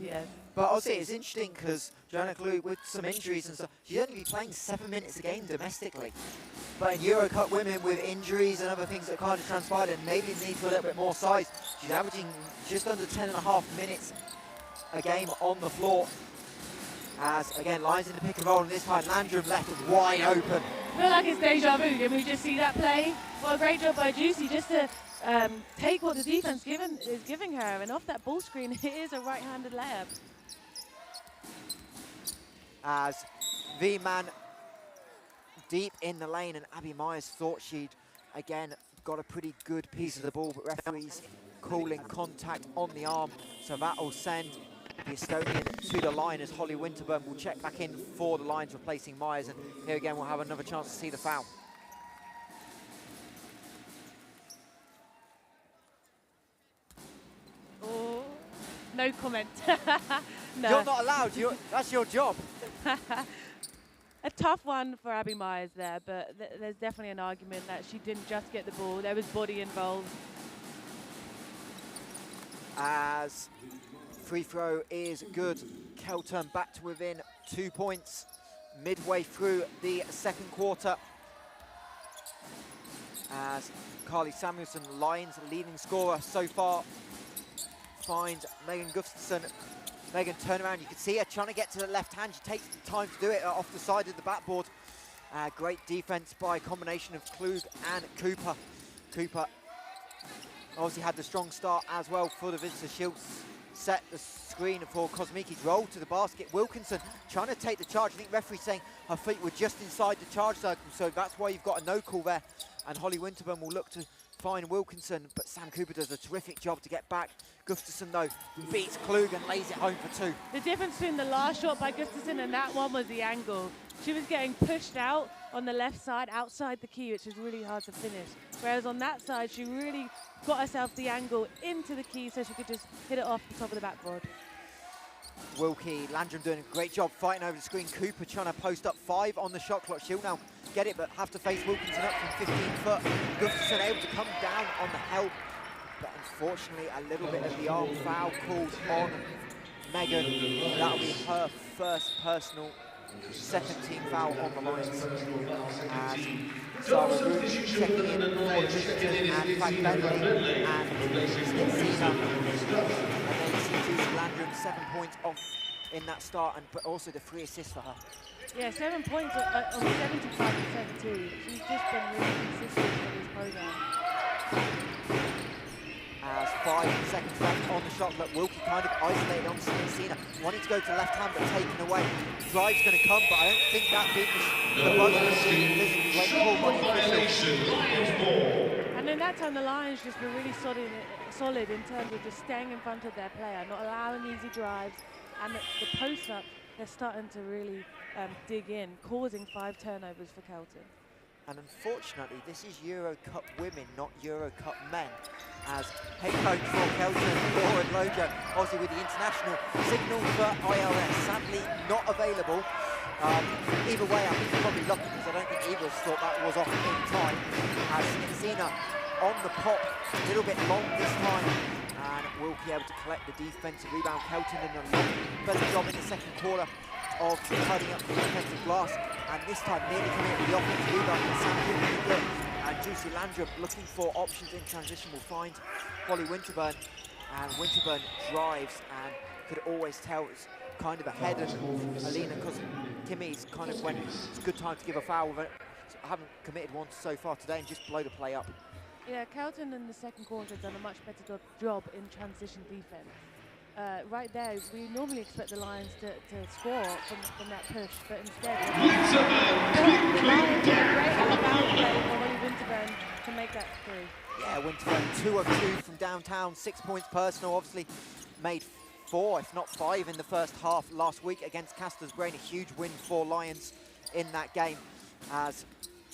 Yes. But I'll say it's interesting because Joanna Klug, with some injuries and stuff, she's only been playing 7 minutes a game domestically. But in EuroCup women with injuries and other things that kind of transpired and maybe need for a little bit more size, she's averaging just under 10.5 minutes a game on the floor. As again, Lions in the pick and roll, and this time Landrum left wide open. I feel like it's deja vu. Did we just see that play? What a great job by Juicy just to take what the defense is giving her, and off that ball screen, it is a right-handed layup. As V-Man deep in the lane, and Abby Myers thought she'd again got a pretty good piece of the ball, but referees calling contact on the arm, so that will send the Estonian to the line, as Holly Winterburn will check back in for the Lions, replacing Myers, and here again we'll have another chance to see the foul. Oh, no comment. No. You're not allowed, that's your job. A tough one for Abby Myers there, but there's definitely an argument that she didn't just get the ball, there was body involved. As free throw is good, Keltern back to within 2 points midway through the second quarter. As Carly Samuelson, Lions leading scorer so far, finds Megan Gustafsson. Megan turn around, you can see her trying to get to the left hand. She takes the time to do it off the side of the backboard. Great defense by a combination of Klug and Cooper. Cooper obviously had the strong start as well for the visitor. She'll set the screen for Kosmiki's roll to the basket. Wilkinson trying to take the charge. I think referee saying her feet were just inside the charge circle, so that's why you've got a no call there. And Holly Winterburn will look to find Wilkinson, but Sam Cooper does a terrific job to get back. Gustafsson, though, beats Klug and lays it home for 2. The difference between the last shot by Gustafsson and that one was the angle. she was getting pushed out on the left side, outside the key, which was really hard to finish. Whereas on that side, she really got herself the angle into the key so she could just hit it off the top of the backboard. Wilkie Landrum doing a great job fighting over the screen. Cooper trying to post up 5 on the shot clock. She'll now get it, but have to face Wilkinson up from 15 foot. Gustafson able to come down on the help, but unfortunately a little bit of the arm foul called on Megan. That'll be her first personal, second team foul on the Lions. As Sarah Root checking in for Gustafson and Frank Bentley and Stina. And then Juicy Landrum 7 points off in that start, but also the 3 assists for her. Yeah, 7 points on 75% too. She's just been really consistent for this program. As 5 seconds left on the shot clock, Wilkie kind of isolated on Cena, wanting to go to left hand but taken away. Drive's going to come, but I don't think that beat the buzzer. This is a great call by the official. And in that time, the Lions just were really solid in terms of just staying in front of their player, not allowing easy drives, and the post-up, they're starting to really dig in, causing 5 turnovers for Keltern. And unfortunately, this is EuroCup women, not EuroCup men, as head coach for Keltern, Lauren Lojo, obviously with the international signal for ILS, sadly not available. Either way, I think they're probably lucky because I don't think either thought that was off in time. As Snitsina on the pop, a little bit long this time, and Wilkie able to collect the defensive rebound. Keltern did a lot better job in the second quarter of tidying up the defensive glass, and this time nearly coming at the offensive rebound. And Juicy Landrum looking for options in transition will find Holly Winterburn, and Winterburn drives and could always tell it's kind of ahead of Alina because Kimmy's kind of went, it's a good time to give a foul. I haven't committed one so far today and just blow the play up. Yeah, Keltern in the second quarter have done a much better job in transition defense. Right there, we normally expect the Lions to score from that push, but instead, the Lions did a great out-of-bounds play for Holly Winterburn to make that through. Yeah, Winterburn 2 of 2 from downtown, 6 points personal, obviously made 4, if not 5 in the first half last week against Casters Brain. A huge win for Lions in that game as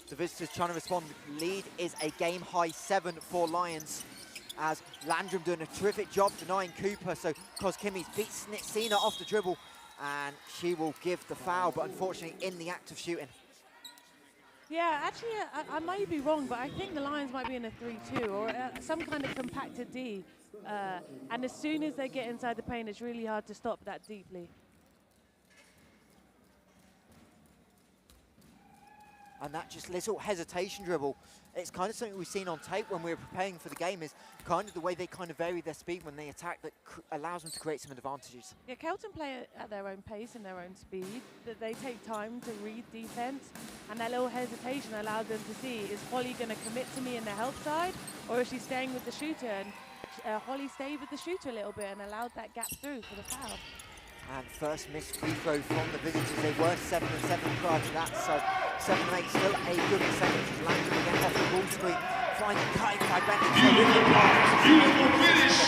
the visitors trying to respond. Lead is a game-high 7 for Lions, as Landrum doing a terrific job denying Cooper, so Koskimi's beat Snitsina off the dribble, and she will give the foul, but unfortunately in the act of shooting. Yeah, actually, I might be wrong, but I think the Lions might be in a 3-2 or some kind of compacted D, and as soon as they get inside the paint, it's really hard to stop that deeply. And that just little hesitation dribble, it's kind of something we've seen on tape when we were preparing for the game, is kind of the way they kind of vary their speed when they attack that allows them to create some advantages. Yeah, Keltern play at their own pace and their own speed, that they take time to read defense, and that little hesitation allows them to see, is Holly going to commit to me in the help side, or is she staying with the shooter? And Holly stayed with the shooter a little bit and allowed that gap through for the foul. And first missed free throw from the visitors. They were 7 and 7 prior to that, so 7 and 8 still a good percentage. Landrum again off the ball screen, finding cutting by Bentley. Beautiful finish,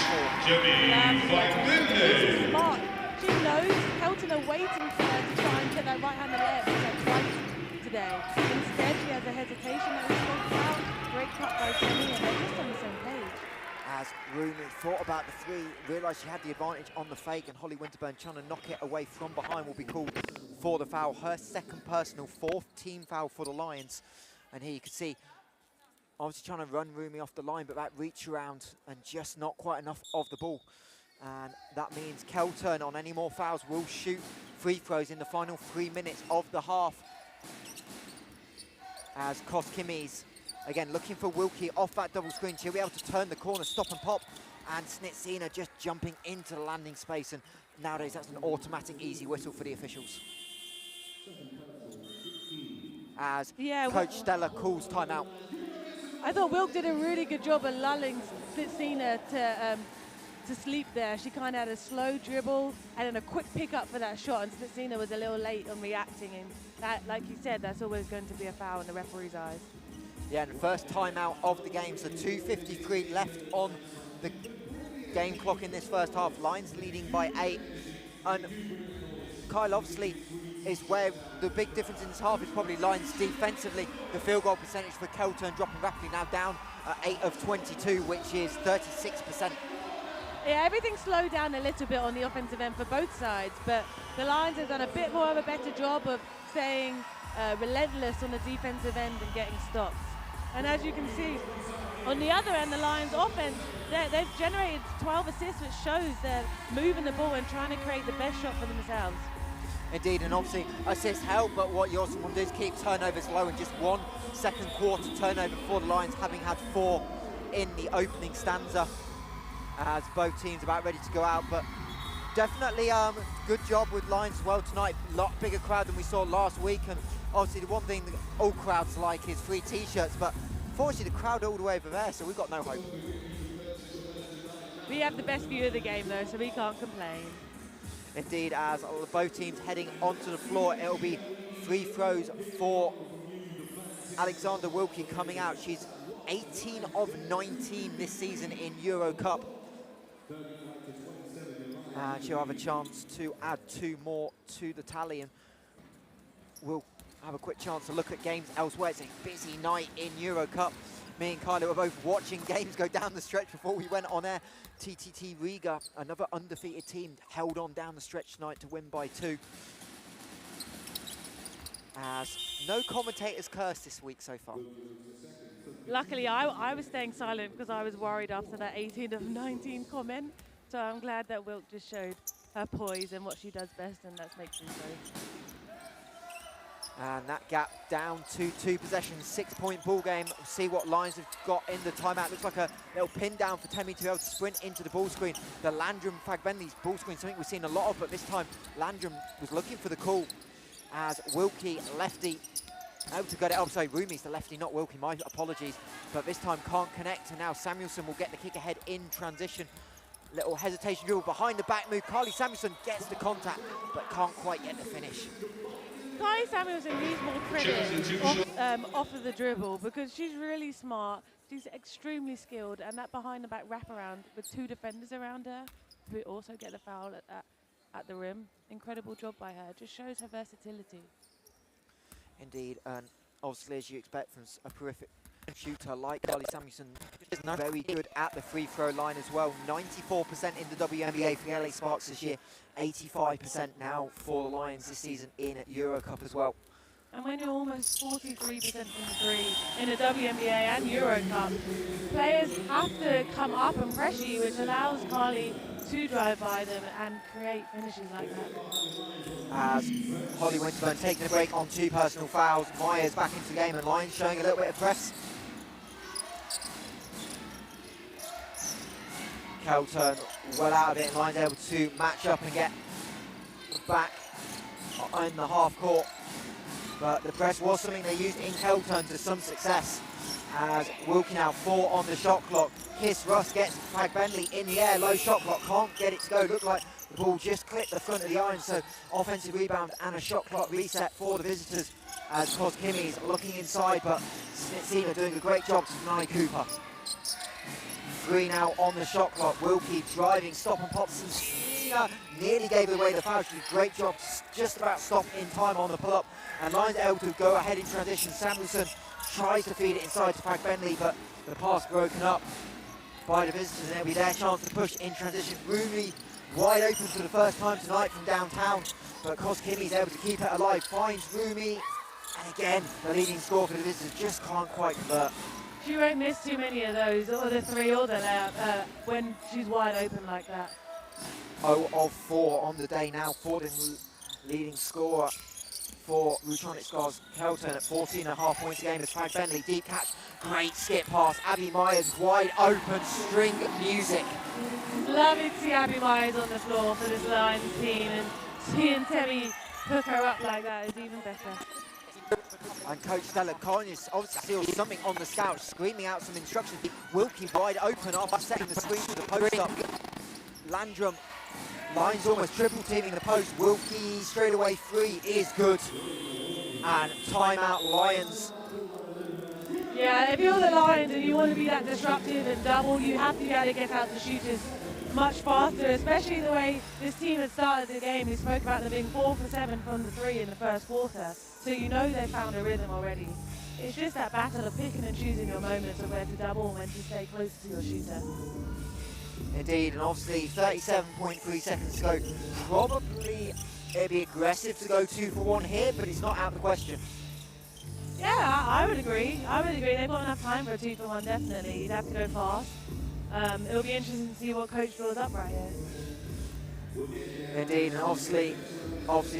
Jimmy Smart. She knows Keltern are waiting for her to try and get that right-handed layup twice today. Instead, she has a hesitation that we talked about. Great cut by Jenny, and they're just on the same page. As Rooney thought about the 3, realised she had the advantage on the fake, and Holly Winterburn trying to knock it away from behind will be called for the foul. Her second personal, 4th team foul for the Lions. And here you can see, obviously trying to run Rooney off the line, but that reach around and just not quite enough of the ball. And that means Keltern on any more fouls will shoot free throws in the final 3 minutes of the half. As Koskimi's again, looking for Wilkie off that double screen. She'll be able to turn the corner, stop and pop. And Snitsina just jumping into the landing space. And nowadays, that's an automatic easy whistle for the officials. As Coach Stella calls timeout. I thought Wilk did a really good job of lulling Snitsina to sleep there. She kind of had a slow dribble and then a quick pick up for that shot. And Snitsina was a little late on reacting. And that, like you said, that's always going to be a foul in the referee's eyes. Yeah, and the first timeout of the game, so 2:53 left on the game clock in this first half. Lions leading by 8. And Kyle, obviously, is where the big difference in this half is probably Lions defensively. The field goal percentage for Keltern dropping rapidly, now down 8 of 22, which is 36%. Yeah, everything slowed down a little bit on the offensive end for both sides, but the Lions have done a bit more of a better job of staying relentless on the defensive end and getting stops. And as you can see, on the other end, the Lions offense, they've generated 12 assists, which shows they're moving the ball and trying to create the best shot for themselves. Indeed, and obviously assists help, but what you also want to do is keep turnovers low, and just one second quarter turnover for the Lions, having had 4 in the opening stanza, as both teams about ready to go out. But definitely good job with Lions as well tonight. A lot bigger crowd than we saw last week, and obviously the one thing that all crowds like is free t-shirts, but unfortunately the crowd all the way over there, so we've got no hope. We have the best view of the game though, so we can't complain. Indeed, as both teams heading onto the floor, it'll be free throws for Alexander Wilkie coming out. She's 18 of 19 this season in EuroCup. And she'll have a chance to add 2 more to the tally, and we'll have a quick chance to look at games elsewhere. It's a busy night in EuroCup. Me and Kylie were both watching games go down the stretch before we went on air. TTT Riga, another undefeated team, held on down the stretch tonight to win by 2. As no commentators cursed this week so far. Luckily, I was staying silent because I was worried after that 18 of 19 comment. So I'm glad that Wilt just showed her poise and what she does best, and that's make things go. And that gap down to 2 possessions, 6-point ball game. We'll see what Lions have got in the timeout. Looks like a little pin down for Temi to be able to sprint into the ball screen. The Landrum-Fagbenley's ball screen, something we've seen a lot of, but this time Landrum was looking for the call as Wilkie, lefty, able to get it up. Sorry, Rumi's the lefty, not Wilkie, my apologies. But this time can't connect, and now Samuelson will get the kick ahead in transition. Little hesitation dribble behind the back move. Carly Samuelson gets the contact, but can't quite get the finish. Kylie Samuelson needs more credit off of the dribble, because she's really smart, she's extremely skilled, and that behind the back wraparound with 2 defenders around her who also get the foul at the rim. Incredible job by her, just shows her versatility. Indeed, and obviously as you expect from a terrific shooter like Carly Samuelson, is very good at the free throw line as well. 94% in the WNBA for the LA Sparks this year, 85% now for the Lions this season in EuroCup as well. And when you're almost 43% from the 3 in the WNBA and EuroCup, players have to come up and pressure you, which allows Carly to drive by them and create finishes like that. As Holly Winterburn taking a break on 2 personal fouls. Myers back into the game, and Lions showing a little bit of press. Keltern well out of it, and Lions able to match up and get back in the half court. But the press was something they used in Keltern to some success. As Wilkie now 4 on the shot clock. Kiss Russ gets Fagbenley in the air, low shot clock, can't get it to go. Looked like the ball just clipped the front of the iron, so offensive rebound and a shot clock reset for the visitors. As Cos Kimmy's looking inside, but Snitsina doing a great job to deny Cooper. 3 now on the shot clock. Wilkie driving, stop and pops, and Snitsina nearly gave away the foul. She did a great job, just about stop in time on the pull-up. And Lions able to go ahead in transition. Samuelson tries to feed it inside to Fagbenley, but the pass broken up by the visitors, and it'll be their chance to push in transition. Rooney wide open for the first time tonight from downtown, but Cos Kimmy's able to keep it alive, finds Rooney, and again, the leading scorer for the visitors just can't quite convert. She won't miss too many of those, or the 3 or the layup, when she's wide open like that. 0 of 4 on the day now, Forden leading scorer for Rutronic Stars Keltern at 14.5 points a game. As Fagbenley, deep catch, great skip pass. Abby Myers wide open, string music. Lovely to see Abby Myers on the floor for this Lions team, and seeing Temi hook her up like that is even better. And Coach Stella Conyers obviously seals something on the scout, screaming out some instructions. Wilkie wide open after setting the screen to the post up. Landrum, Lions almost triple teaming the post. Wilkie straight away 3 is good. And timeout Lions. Yeah, if you're the Lions and you want to be that disruptive and double, you have to be able to get out the shooters much faster, especially the way this team had started the game. We spoke about them being 4 for 7 from the 3 in the first quarter, so you know they found a rhythm already. It's just that battle of picking and choosing your moments of where to double and when to stay close to your shooter. Indeed, and obviously 37.3 seconds to go. Probably it'd be aggressive to go 2 for 1 here, but it's not out of the question. Yeah, I would agree. I would agree. They've got enough time for a 2 for 1, definitely. You'd have to go fast. It'll be interesting to see what coach draws up right here. Indeed, and obviously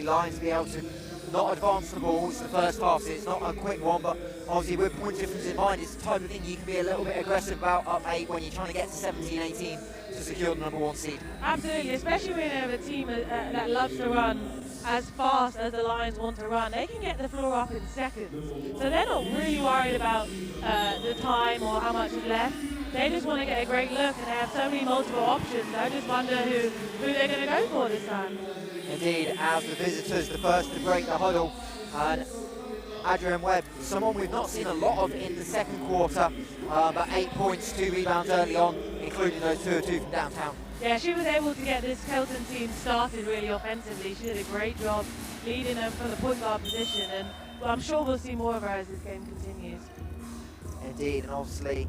Lions be able to not advance the ball. It's the first half, so it's not a quick one, but obviously with point difference in mind, it's the type of thing you can be a little bit aggressive about up 8 when you're trying to get to 17, 18 to secure the number 1 seed. Absolutely, especially when you have a team that loves to run as fast as the Lions want to run. They can get the floor up in seconds, so they're not really worried about the time or how much is left. They just want to get a great look, and they have so many multiple options. I just wonder who they're going to go for this time. Indeed, as the visitors, the first to break the huddle, and Adrian Webb, someone we've not seen a lot of in the second quarter, but 8 points, 2 rebounds early on, including those 2 of 2 from downtown. Yeah, she was able to get this Keltern team started really offensively. She did a great job leading them from the point guard position, and I'm sure we'll see more of her as this game continues. Indeed, and obviously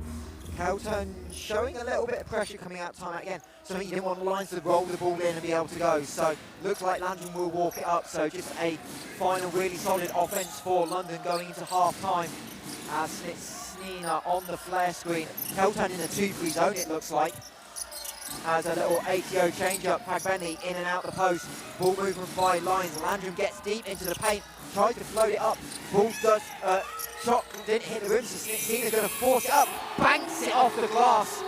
Keltern showing a little bit of pressure coming out timeout again. Something you didn't want the Lions to roll the ball in and be able to go. So looks like Landon will walk it up. So just a final really solid offense for London going into half time. As Snitsnina on the flare screen. Keltern in the 2-3 zone it looks like. As a little ATO change up, Pagbeni in and out the post. Ball movement by Lions. Landon gets deep into the paint. Tries to float it up. Ball does, shot didn't hit the rim, so Snitsnina's going to force it up. Banks it off the glass.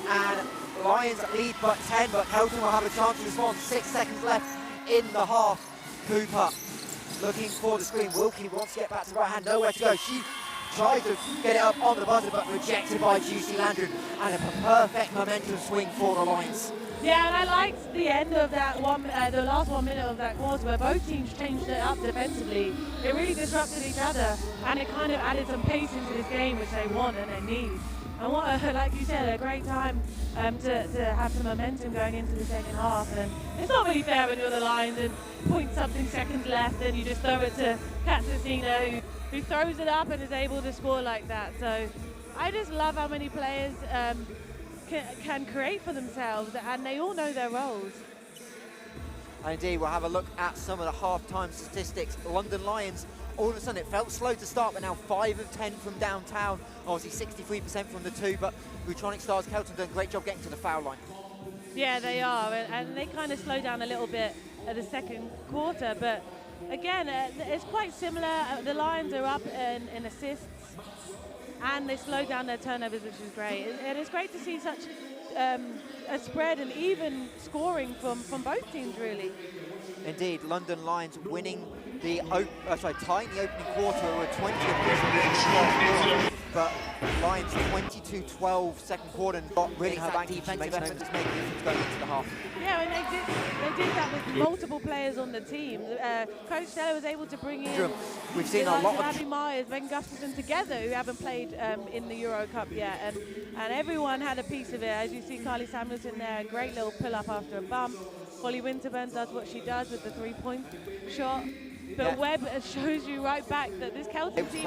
And Lions lead but 10, but Keltern will have a chance to respond. 6 seconds left in the half. Cooper looking for the screen. Wilkie wants to get back to the right hand, nowhere to go. She tried to get it up on the buzzer, but rejected by Juicy Landon. And a perfect momentum swing for the Lions. Yeah, and I liked the end of that the last 1 minute of that quarter where both teams changed it up defensively. It really disrupted each other, and it kind of added some pace into this game, which they want and they need. And what, like you said, a great time to have some momentum going into the second half. And it's not really fair when you're the Lions and point-something seconds left and you just throw it to Katsasina, who throws it up and is able to score like that. So I just love how many players can create for themselves, and they all know their roles. Indeed, we'll have a look at some of the half-time statistics. London Lions, all of a sudden it felt slow to start, but now 5 of 10 from downtown. Obviously 63% from the 2, but Rutronic Stars Keltern doing a great job getting to the foul line. Yeah, they are, and they kind of slowed down a little bit at the second quarter, but again, it's quite similar. The Lions are up in assists, and they slowed down their turnovers, which is great. And it's great to see such a spread and even scoring from both teams, really. Indeed, London Lions winning tying the opening quarter with 20 apiece, but Lions 22-12 second quarter and got really her back defensive efforts making it going into the half. Yeah, and they did that with multiple players on the team. Coach Stella was able to bring in we've seen a lot of Abby Myers, Ben Gustafson together, who haven't played in the EuroCup yet, and everyone had a piece of it. As you see, Carly Samuelson there, a great little pull-up after a bump. Holly Winterburn does what she does with the 3-point shot. But Webb shows you right back that this Keltern team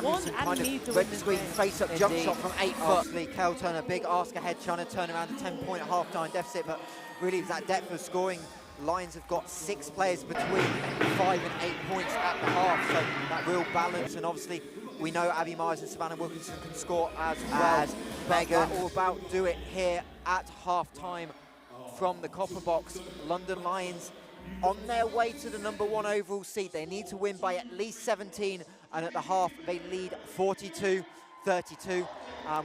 wants and needs to win this screen, game. face-up jump shot from 8 foot. Obviously, Keltern a big ask ahead, trying to turn around a 10-point half-time deficit, but really that depth of scoring. Lions have got 6 players between 5 and 8 points at the half, so that real balance. And obviously, we know Abby Myers and Savannah Wilkinson can score as well. Megan, that will about do it here at half-time from the Copper Box. London Lions on their way to the number 1 overall seed. They need to win by at least 17, and at the half they lead 42-32.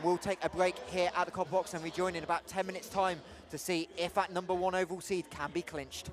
We'll take a break here at the Copper Box and rejoin in about 10 minutes time to see if that number 1 overall seed can be clinched.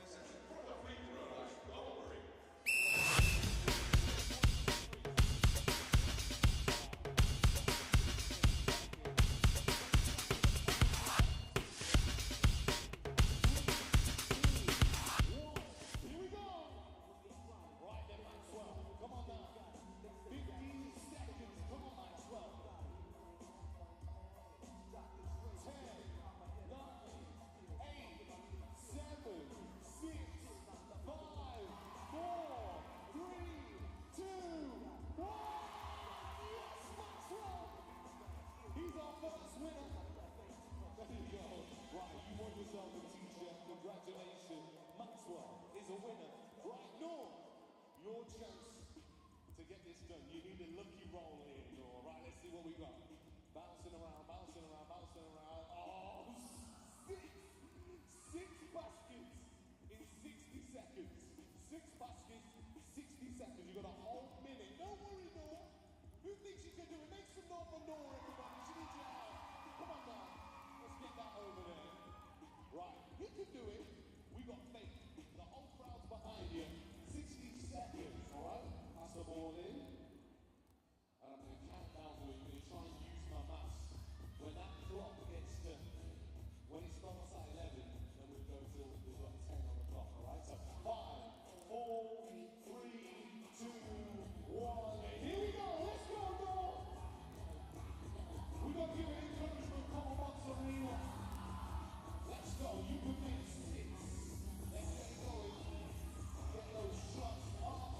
Congratulations, Maxwell is a winner. Right, Norm, your chance to get this done. You need a lucky roll here, Norm. Right, let's see what we got. Bouncing around, bouncing around, bouncing around. Oh, six baskets in 60 seconds. 6 baskets, 60 seconds. You've got a whole minute. Don't worry, Norm. Who thinks you can do it? Make some noise for Norm, everybody. She needs your help. Come on now. Let's get that over there. Right, he can do it. We got faith. The whole crowd's behind you. 60 seconds, all right? Pass the ball in. And I'm going to count down for you. I'm going to try and use my maths. When that clock gets to, when it starts at 11, then we'll go till we've got 10 on the clock, all right? So 5, 4, 3, 2, 1. Here we go. Let's go, Norm. We've got to give an encouragement. Come on, Arena. Let's go. You can make 6. Let's get it going. Get those shots up.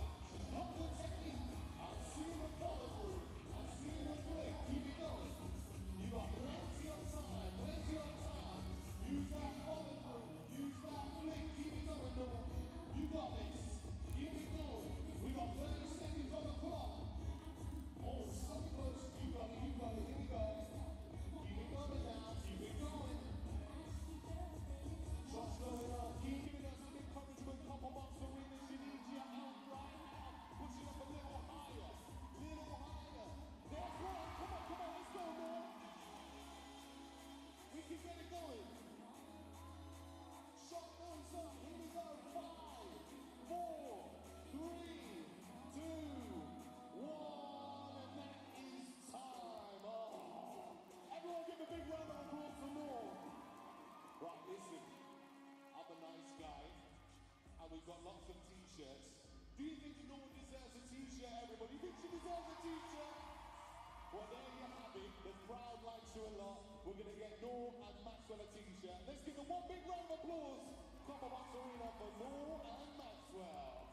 Up the technique. I'm seeing the follow through. I'm seeing the flick. Keep it going. You got plenty of time. Plenty of time. Use that follow through. Use that flick. Keep it going, Norm. You got this. Keep it going. We got 30 seconds on the clock. Oh, so close. You got it. You got it. Here we go. Keep it going now. Keep it going. Shots going on. Keep giving us some encouragement. Couple months to win this. You need you out right now. Pushing up a little higher. Little higher. There's one. Come on, come on. Let's go, Norm. We can get it going. Shot goes up. Here we go. 5, 4, 3, 2, 1. And that is time. Oh. Everyone give a big round of applause for Norm. Right, listen. I'm a nice guy, and we've got lots of t-shirts. Do you think Norm deserves a t-shirt, everybody? Think she deserves a t-shirt? Well, there you have it. The crowd likes you a lot. We're going to get Norm and Maxwell a t-shirt. Let's give them one big round of applause. Come on, Max Arena for Norm and Maxwell.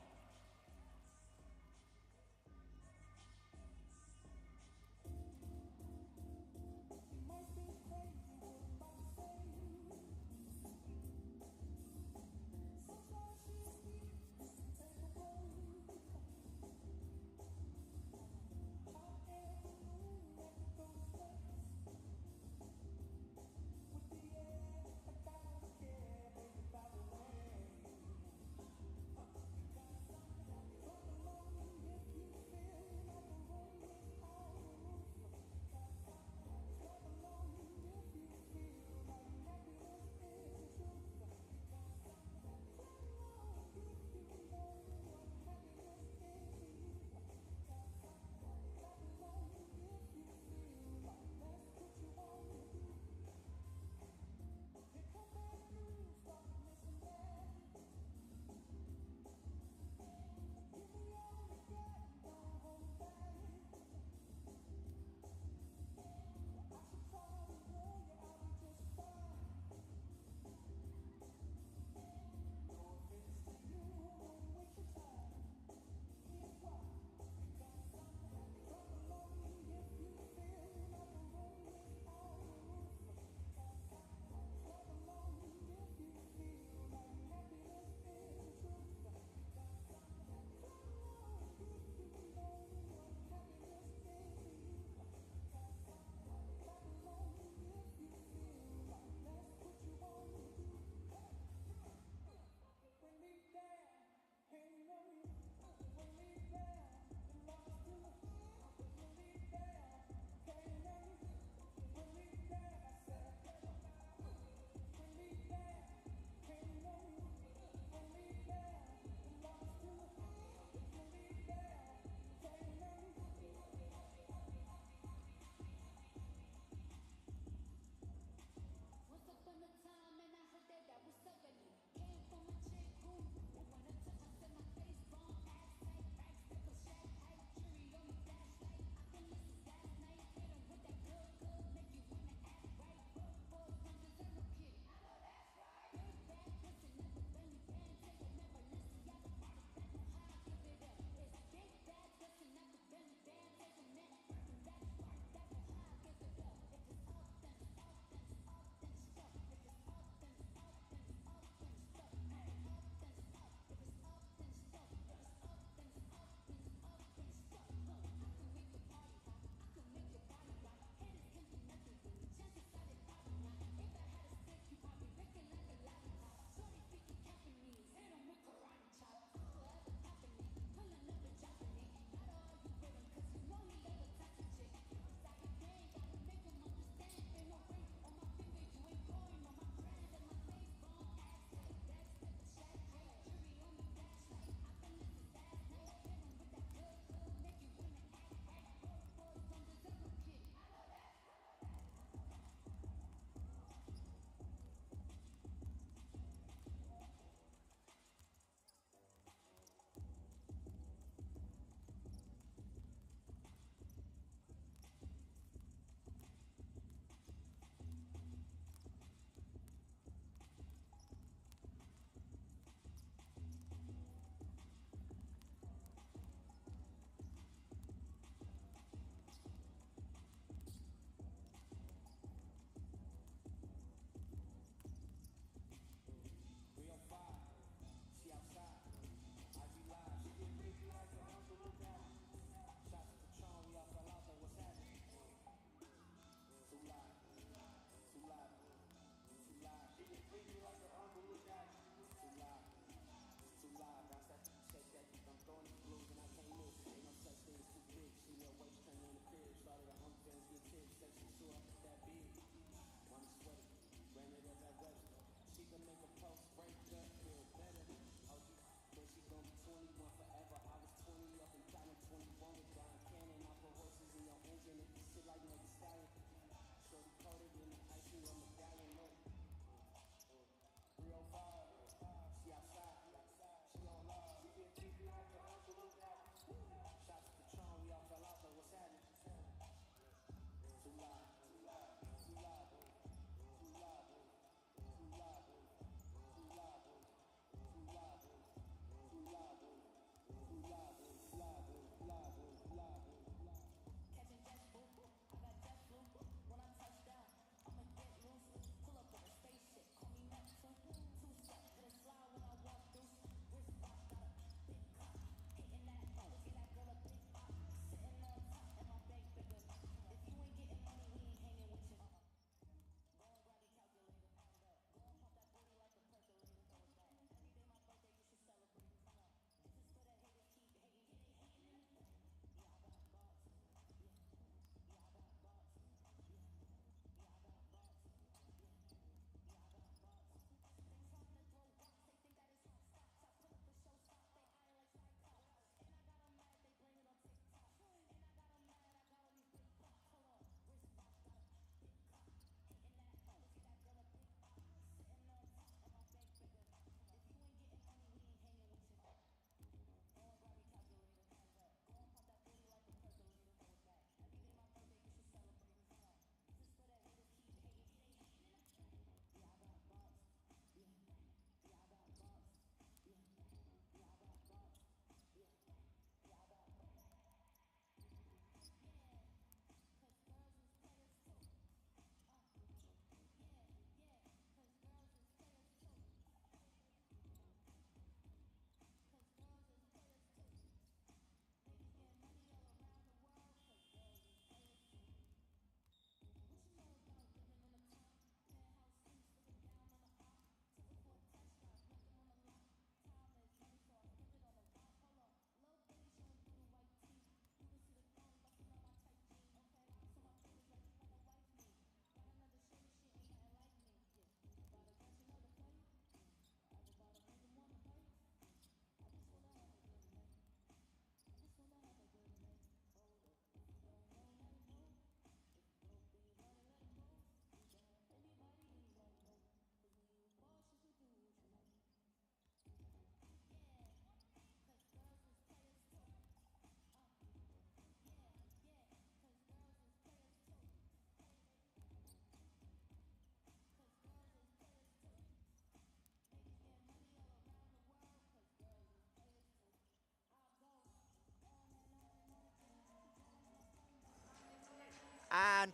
And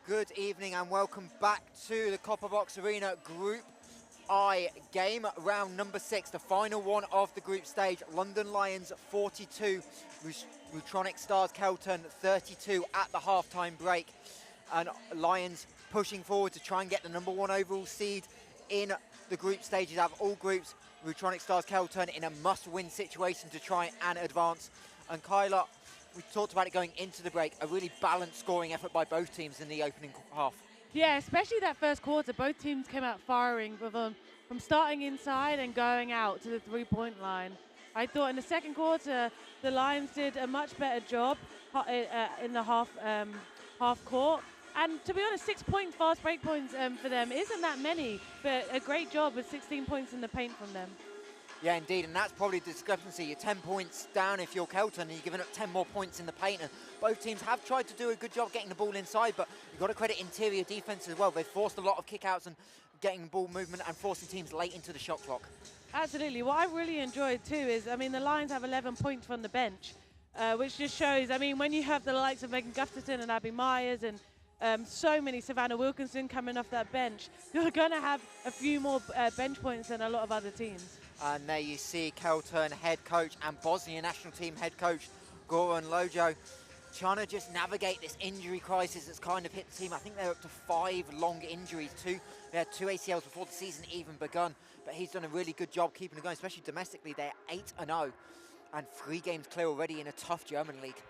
good evening and welcome back to the Copper Box Arena Group I game, round number 6, the final one of the group stage. London Lions 42, Rutronic Stars Keltern 32 at the halftime break. And Lions pushing forward to try and get the number 1 overall seed in the group stages out of all groups. Rutronic Stars Keltern in a must-win situation to try and advance. And Kyla, we talked about it going into the break, a really balanced scoring effort by both teams in the opening half. Yeah, especially that first quarter. Both teams came out firing from starting inside and going out to the three-point line. I thought in the second quarter, the Lions did a much better job in the half court. And to be honest, 6-point fast break points for them isn't that many, but a great job with 16 points in the paint from them. Yeah, indeed, and that's probably the discrepancy. You're 10 points down if you're Keltern, and you're giving up 10 more points in the paint. And both teams have tried to do a good job getting the ball inside, but you've got to credit interior defense as well. They've forced a lot of kickouts and getting ball movement and forcing teams late into the shot clock. Absolutely. What I really enjoyed too is, I mean, the Lions have 11 points from the bench, which just shows, I mean, when you have the likes of Megan Gustafson and Abby Myers and so many Savannah Wilkinson coming off that bench, you're going to have a few more bench points than a lot of other teams. And there you see Keltern head coach and Bosnia national team head coach Goran Lojo trying to just navigate this injury crisis that's kind of hit the team. I think they're up to 5 long injuries. They had 2 ACLs before the season even begun, but he's done a really good job keeping it going, especially domestically. They're 8-0 and 3 games clear already in a tough German league.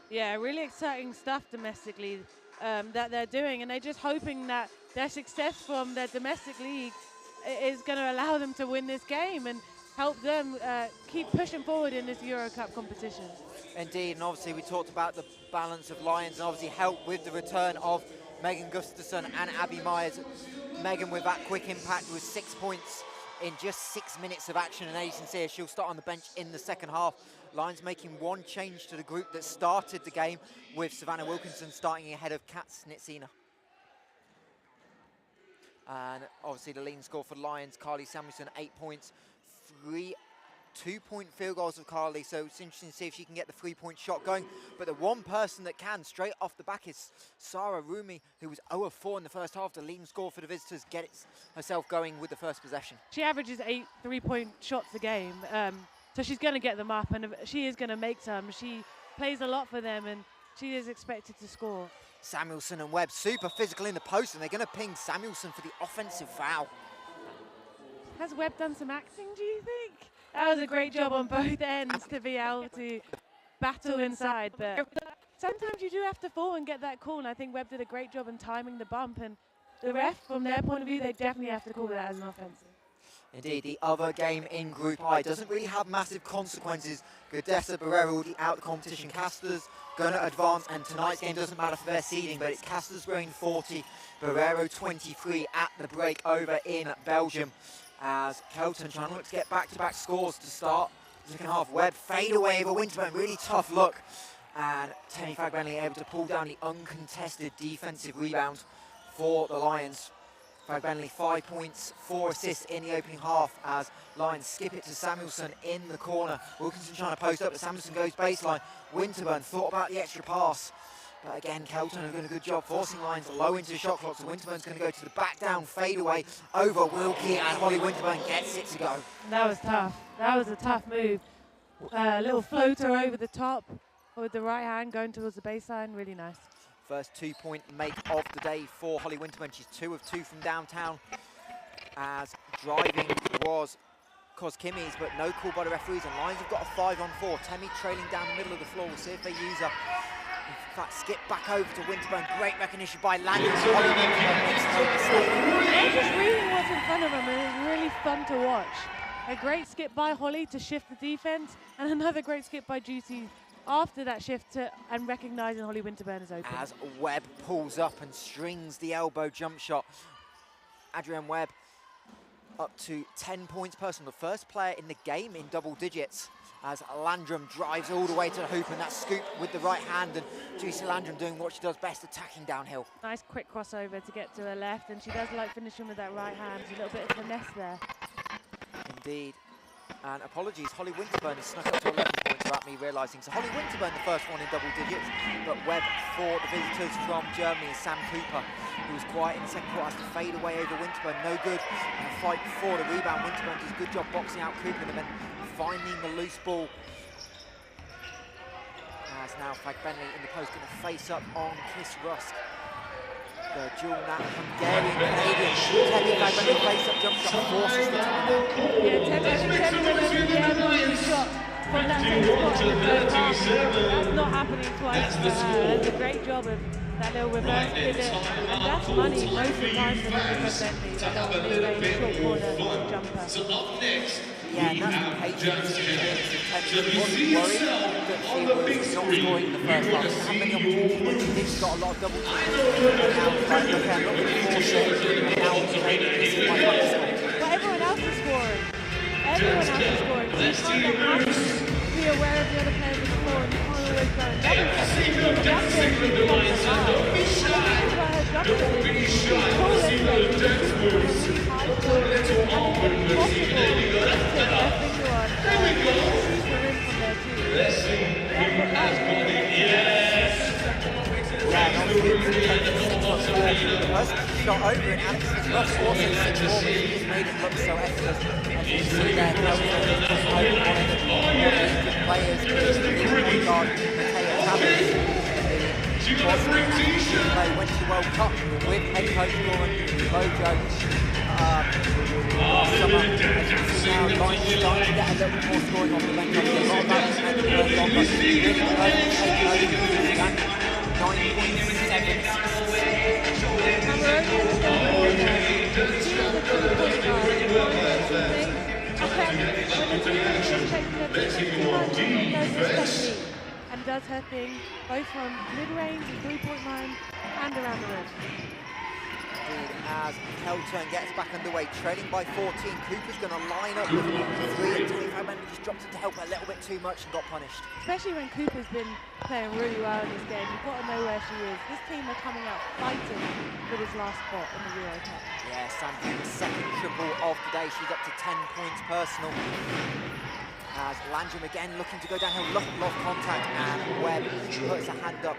Yeah, really exciting stuff domestically that they're doing, and they're just hoping that their success from their domestic league is going to allow them to win this game and help them keep pushing forward in this EuroCup competition. Indeed, and obviously we talked about the balance of Lions and obviously help with the return of Megan Gustafson and Abby Myers. Megan with that quick impact with 6 points in just 6 minutes of action, and as you can see, she'll start on the bench in the second half. Lions making 1 change to the group that started the game, with Savannah Wilkinson starting ahead of Kat Snitsina. And obviously the leading score for Lions, Carly Samuelson, 8 points, 3 2-point field goals of Carly, so it's interesting to see if she can get the 3-point shot going. But the one person that can straight off the back is Sarah Rumi, who was 0 of 4 in the first half. The leading score for the visitors gets herself going with the first possession. She averages 8 3-point shots a game, so she's going to get them up, and she is going to make some. She plays a lot for them, and she is expected to score. Samuelson and Webb super physical in the post, and they're going to ping Samuelson for the offensive foul. Has Webb done some acting, do you think? That was a great job on both ends to be able to battle inside, but sometimes you do have to fall and get that call, and I think Webb did a great job in timing the bump, and the ref, from their point of view, they definitely have to call that as an offensive. Indeed, the other game in Group I doesn't really have massive consequences. Godessa Barrero already out the competition. Castor's going to advance, and tonight's game doesn't matter for their seeding, but it's Castor's winning 40, Barrero 23 at the break over in Belgium. As Keltern trying to look to get back-to-back scores to start the second half. Webb fade away over Winterburn, really tough look. And Temi Fagbenley able to pull down the uncontested defensive rebound for the Lions. Fagbenley 5 points, 4 assists in the opening half as Lions skip it to Samuelson in the corner. Wilkinson trying to post up, but Samuelson goes baseline. Winterburn thought about the extra pass. But again, Keltern have done a good job forcing Lions low into the shot clock, so Winterburn's going to go to the back down fadeaway over Wilkie, and Holly Winterburn gets it to go. That was tough. That was a tough move. A little floater over the top with the right hand going towards the baseline, really nice. First 2-point make of the day for Holly Winterburn. She's 2 of 2 from downtown, as driving was Koskimis, but no call by the referees, and Lions have got a 5-on-4. Temi trailing down the middle of the floor. We'll see if they use her. In fact, skip back over to Winterburn. Great recognition by Landon. They're just reading what's in front of them, and it's really fun to watch. A great skip by Holly to shift the defense, and another great skip by Juicy after that shift and recognizing Holly Winterburn is open. As Webb pulls up and strings the elbow jump shot. Adrienne Webb up to 10 points personal, the first player in the game in double digits, as Landrum drives all the way to the hoop, and that scoop with the right hand, and Juicy Landrum doing what she does best, attacking downhill. Nice quick crossover to get to her left, and she does like finishing with that right hand. A little bit of finesse there. Indeed. And apologies, Holly Winterburn has snuck up to 11 points without me realising. So Holly Winterburn, the first one in double digits, but Webb for the visitors from Germany is Sam Cooper, who was quiet in the second quarter, has to fade away over Winterburn. No good. And a fight for the rebound. Winterburn does a good job boxing out Cooper and then finding the loose ball. As now Fagbenley in the post going to face up on Kiss Rusk. The dual nat Hungarian-Canadian. Teddy Fagbenley face up jump shot forces the timeout. Yeah, Teddy went over the airborne shot from that same spot in the third half. That's not happening twice for her. That's a great job of that little reverse pivot. And that's money most of the time for Fagbenley. That little mid-range short corner jumper. So up next, Yeah, and that's the patience. Teddy wasn't worried that she was not scoring in the first half. She had many opportunities when she did. She got a lot of double teams. And now it's like, okay, I'm not going to force it. And now it's training. This is my right to score. But everyone else is scoring. Everyone else is scoring. So you kind of have to be aware of the other players on the floor and you can't always go and double check. That's where she becomes alive. And the thing about her jump shot is she's tall anyway. She's really high score. And it's impossible to take her finger on. She's the rim from there too. That's what that is. Yeah, and obviously it's shot over it, and it's Russ also 6'4", but he's made it look so effortless. As you can see there, Keltern just over one of the players is the point guard, Mateo Tavares. He was play went to the World Cup with head coach Lauren Mojo last summer. As you can see now, Lions starting to get a little bit more scoring off the bench. Obviously a lot of that is meant to work on, but really over 9.76. And does her thing both from mid-range, 3-point line, and around the rim. As Keltern gets back underway, trailing by 14, Cooper's going to line up with 3, and Teddy Fagbenley just dropped it to help a little bit too much and got punished. Especially when Cooper's been playing really well in this game, you've got to know where she is. This team are coming out fighting for this last spot in the EuroCup. Yeah, Sam Cooper's second triple of the day. She's up to 10 points personal. As Landrum again looking to go downhill, lot of contact, and Webb puts a hand up,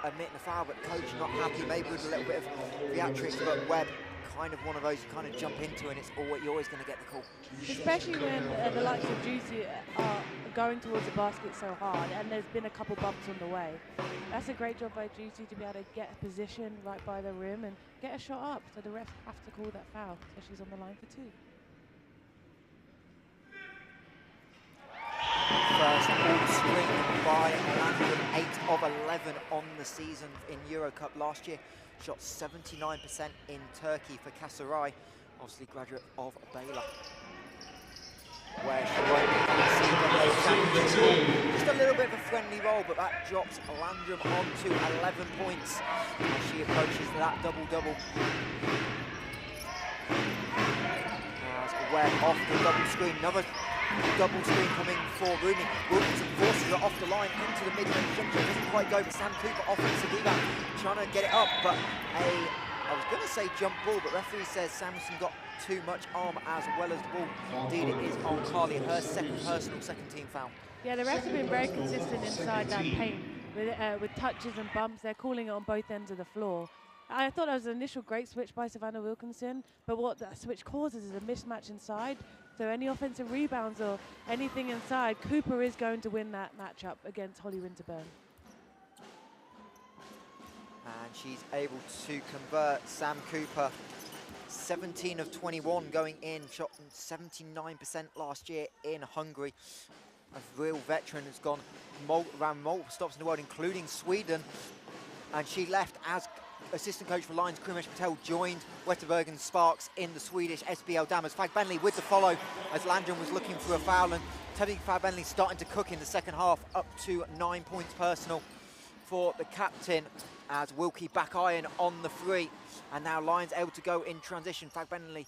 admitting the foul, but coach not happy, maybe with a little bit of theatrics, but Webb kind of one of those you kind of jump into, and you're always going to get the call. Especially when the likes of Juicy are going towards the basket so hard, and there's been a couple bumps on the way. That's a great job by Juicy to be able to get a position right by the rim and get a shot up, so the refs have to call that foul, so she's on the line for 2. First all spring by Landrum, 8 of 11 on the season in EuroCup last year. Shot 79% in Turkey for Kasaray, obviously graduate of Baylor. Where she won't be conceding just a little bit of a friendly roll, but that drops Landrum on to 11 points as she approaches that double-double. Webb off the double screen, another double screen coming for Rooney. Wilkinson forces her off the line into the mid-range jump shot, doesn't quite go, but Sam Cooper offensive rebound, trying to get it up, but I was going to say jump ball, but referee says Samuelson got too much arm as well as the ball. Indeed, it is on Carly, her second personal, second team foul. Yeah, the refs have been very consistent inside that paint with touches and bumps. They're calling it on both ends of the floor. I thought that was an initial great switch by Savannah Wilkinson, but what that switch causes is a mismatch inside. So any offensive rebounds or anything inside, Cooper is going to win that matchup against Holly Winterburn. And she's able to convert. Sam Cooper, 17 of 21 going in, shot 79% last year in Hungary. A real veteran who's gone around multiple stops in the world, including Sweden. And she left as assistant coach for Lions, Krimesh Patel, joined Wetterberg and Sparks in the Swedish SBL Damas. Fagbenley with the follow as Landrum was looking for a foul, and Teddy Fagbenley starting to cook in the second half, up to 9 points personal for the captain as Wilkie back iron on the 3. And now Lions able to go in transition. Fagbenley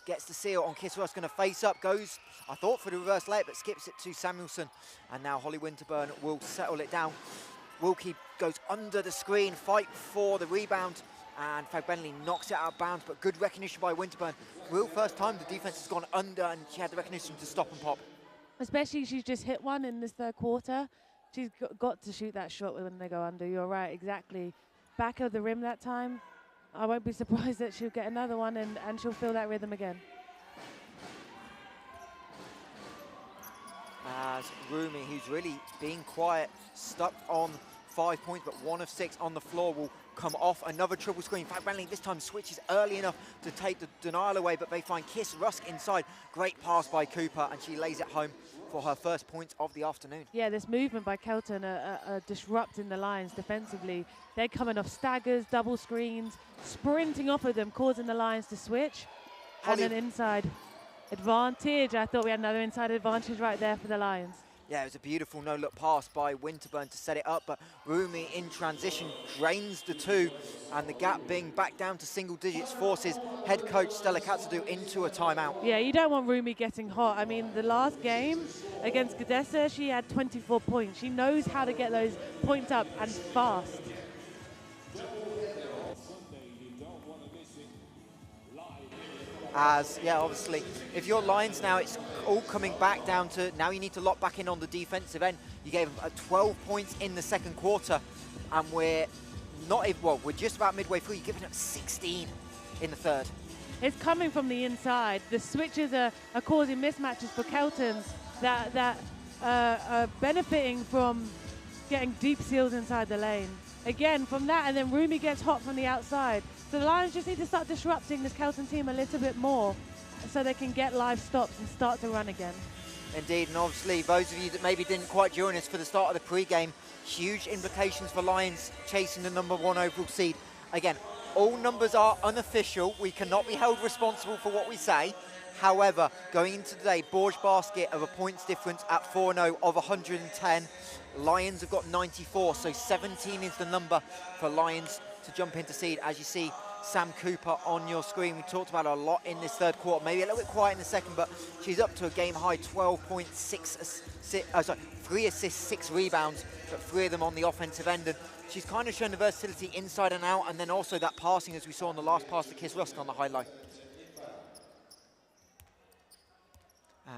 gets the seal on Kiss Russ, going to face up, goes, I thought, for the reverse layup, but skips it to Samuelson. And now Holly Winterburn will settle it down. Wilkie goes under the screen, fight for the rebound, and Fagbenley knocks it out of bounds, but good recognition by Winterburn. Real first time the defense has gone under, and she had the recognition to stop and pop. Especially she's just hit one in this third quarter. She's got to shoot that shot when they go under. You're right, exactly. Back of the rim that time. I won't be surprised that she'll get another one and she'll feel that rhythm again. As Rumi, who's really being quiet, stuck on 5 points, but 1 of 6 on the floor, will come off another triple screen. Fag Bentley this time switches early enough to take the denial away, but they find Kiss Rusk inside. Great pass by Cooper, and she lays it home for her first points of the afternoon. Yeah, this movement by Keltern are disrupting the lines defensively. They're coming off staggers, double screens, sprinting off of them, causing the lines to switch. Holly. And an inside advantage. I thought we had another inside advantage right there for the Lions. Yeah, it was a beautiful no-look pass by Winterburn to set it up, but Rumi in transition drains the 2, and the gap being back down to single digits forces head coach Stella Katsudou into a timeout. Yeah, you don't want Rumi getting hot. I mean, the last game against Gadesa, she had 24 points. She knows how to get those points up and fast. As, yeah, obviously, if you're Lions now, it's all coming back down to now you need to lock back in on the defensive end. You gave them 12 points in the second quarter, and we're not even, well, we're just about midway through. You're giving up 16 in the third. It's coming from the inside. The switches are causing mismatches for Keltons that are benefiting from getting deep seals inside the lane. Again, from that, and then Rumi gets hot from the outside. So the Lions just need to start disrupting this Kelton team a little bit more so they can get live stops and start to run again. Indeed, and obviously those of you that maybe didn't quite join us for the start of the pre-game, huge implications for Lions chasing the #1 overall seed. Again, all numbers are unofficial. We cannot be held responsible for what we say. However, going into today, Borge basket of a points difference at 4-0 of 110. Lions have got 94, so 17 is the number for Lions to jump into seed. As you see, Sam Cooper on your screen. We talked about her a lot in this third quarter, maybe a little bit quiet in the second, but she's up to a game-high 12.6, 3 assists, 6 rebounds, but 3 of them on the offensive end. And she's kind of shown the versatility inside and out, and then also that passing, as we saw on the last pass to Kiss Rusk on the highlight.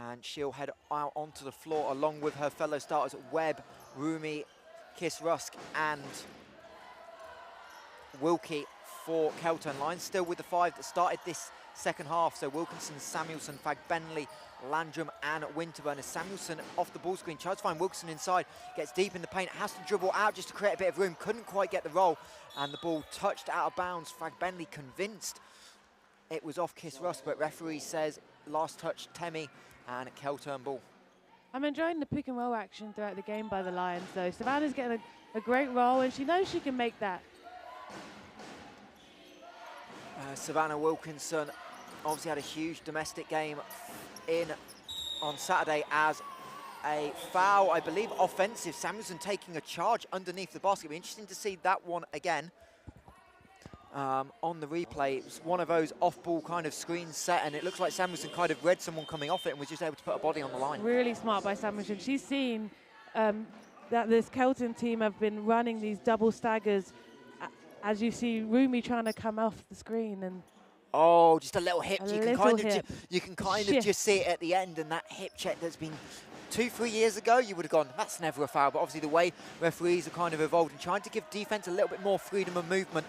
And she'll head out onto the floor along with her fellow starters, Webb, Rumi, Kiss Rusk, and Wilkie for Keltern. Lions still with the 5 that started this second half. So Wilkinson, Samuelson, Fagbenley, Landrum, and Winterburn. As Samuelson off the ball screen, tries to find Wilkinson inside, gets deep in the paint, has to dribble out just to create a bit of room, couldn't quite get the roll, and the ball touched out of bounds. Fagbenley convinced it was off Kiss Rusk, but referee says last touch Temi, and a Keltern ball. I'm enjoying the pick and roll action throughout the game by the Lions, though. Savannah's getting a great roll, and she knows she can make that. Savannah Wilkinson obviously had a huge domestic game on Saturday as a foul, I believe, offensive. Samuelson taking a charge underneath the basket. It'll be interesting to see that one again. On the replay, it was one of those off-ball kind of screens set, and it looks like Samuelson kind of read someone coming off it and was just able to put a body on the line. Really smart by Samuelson. She's seen that this Kelton team have been running these double staggers, as you see Rumi trying to come off the screen. And oh, just a little hip. You can kind of Shift. just see it at the end, and that hip check that's been 2-3 years ago, you would have gone, that's never a foul. But obviously the way referees are kind of evolved and trying to give defense a little bit more freedom of movement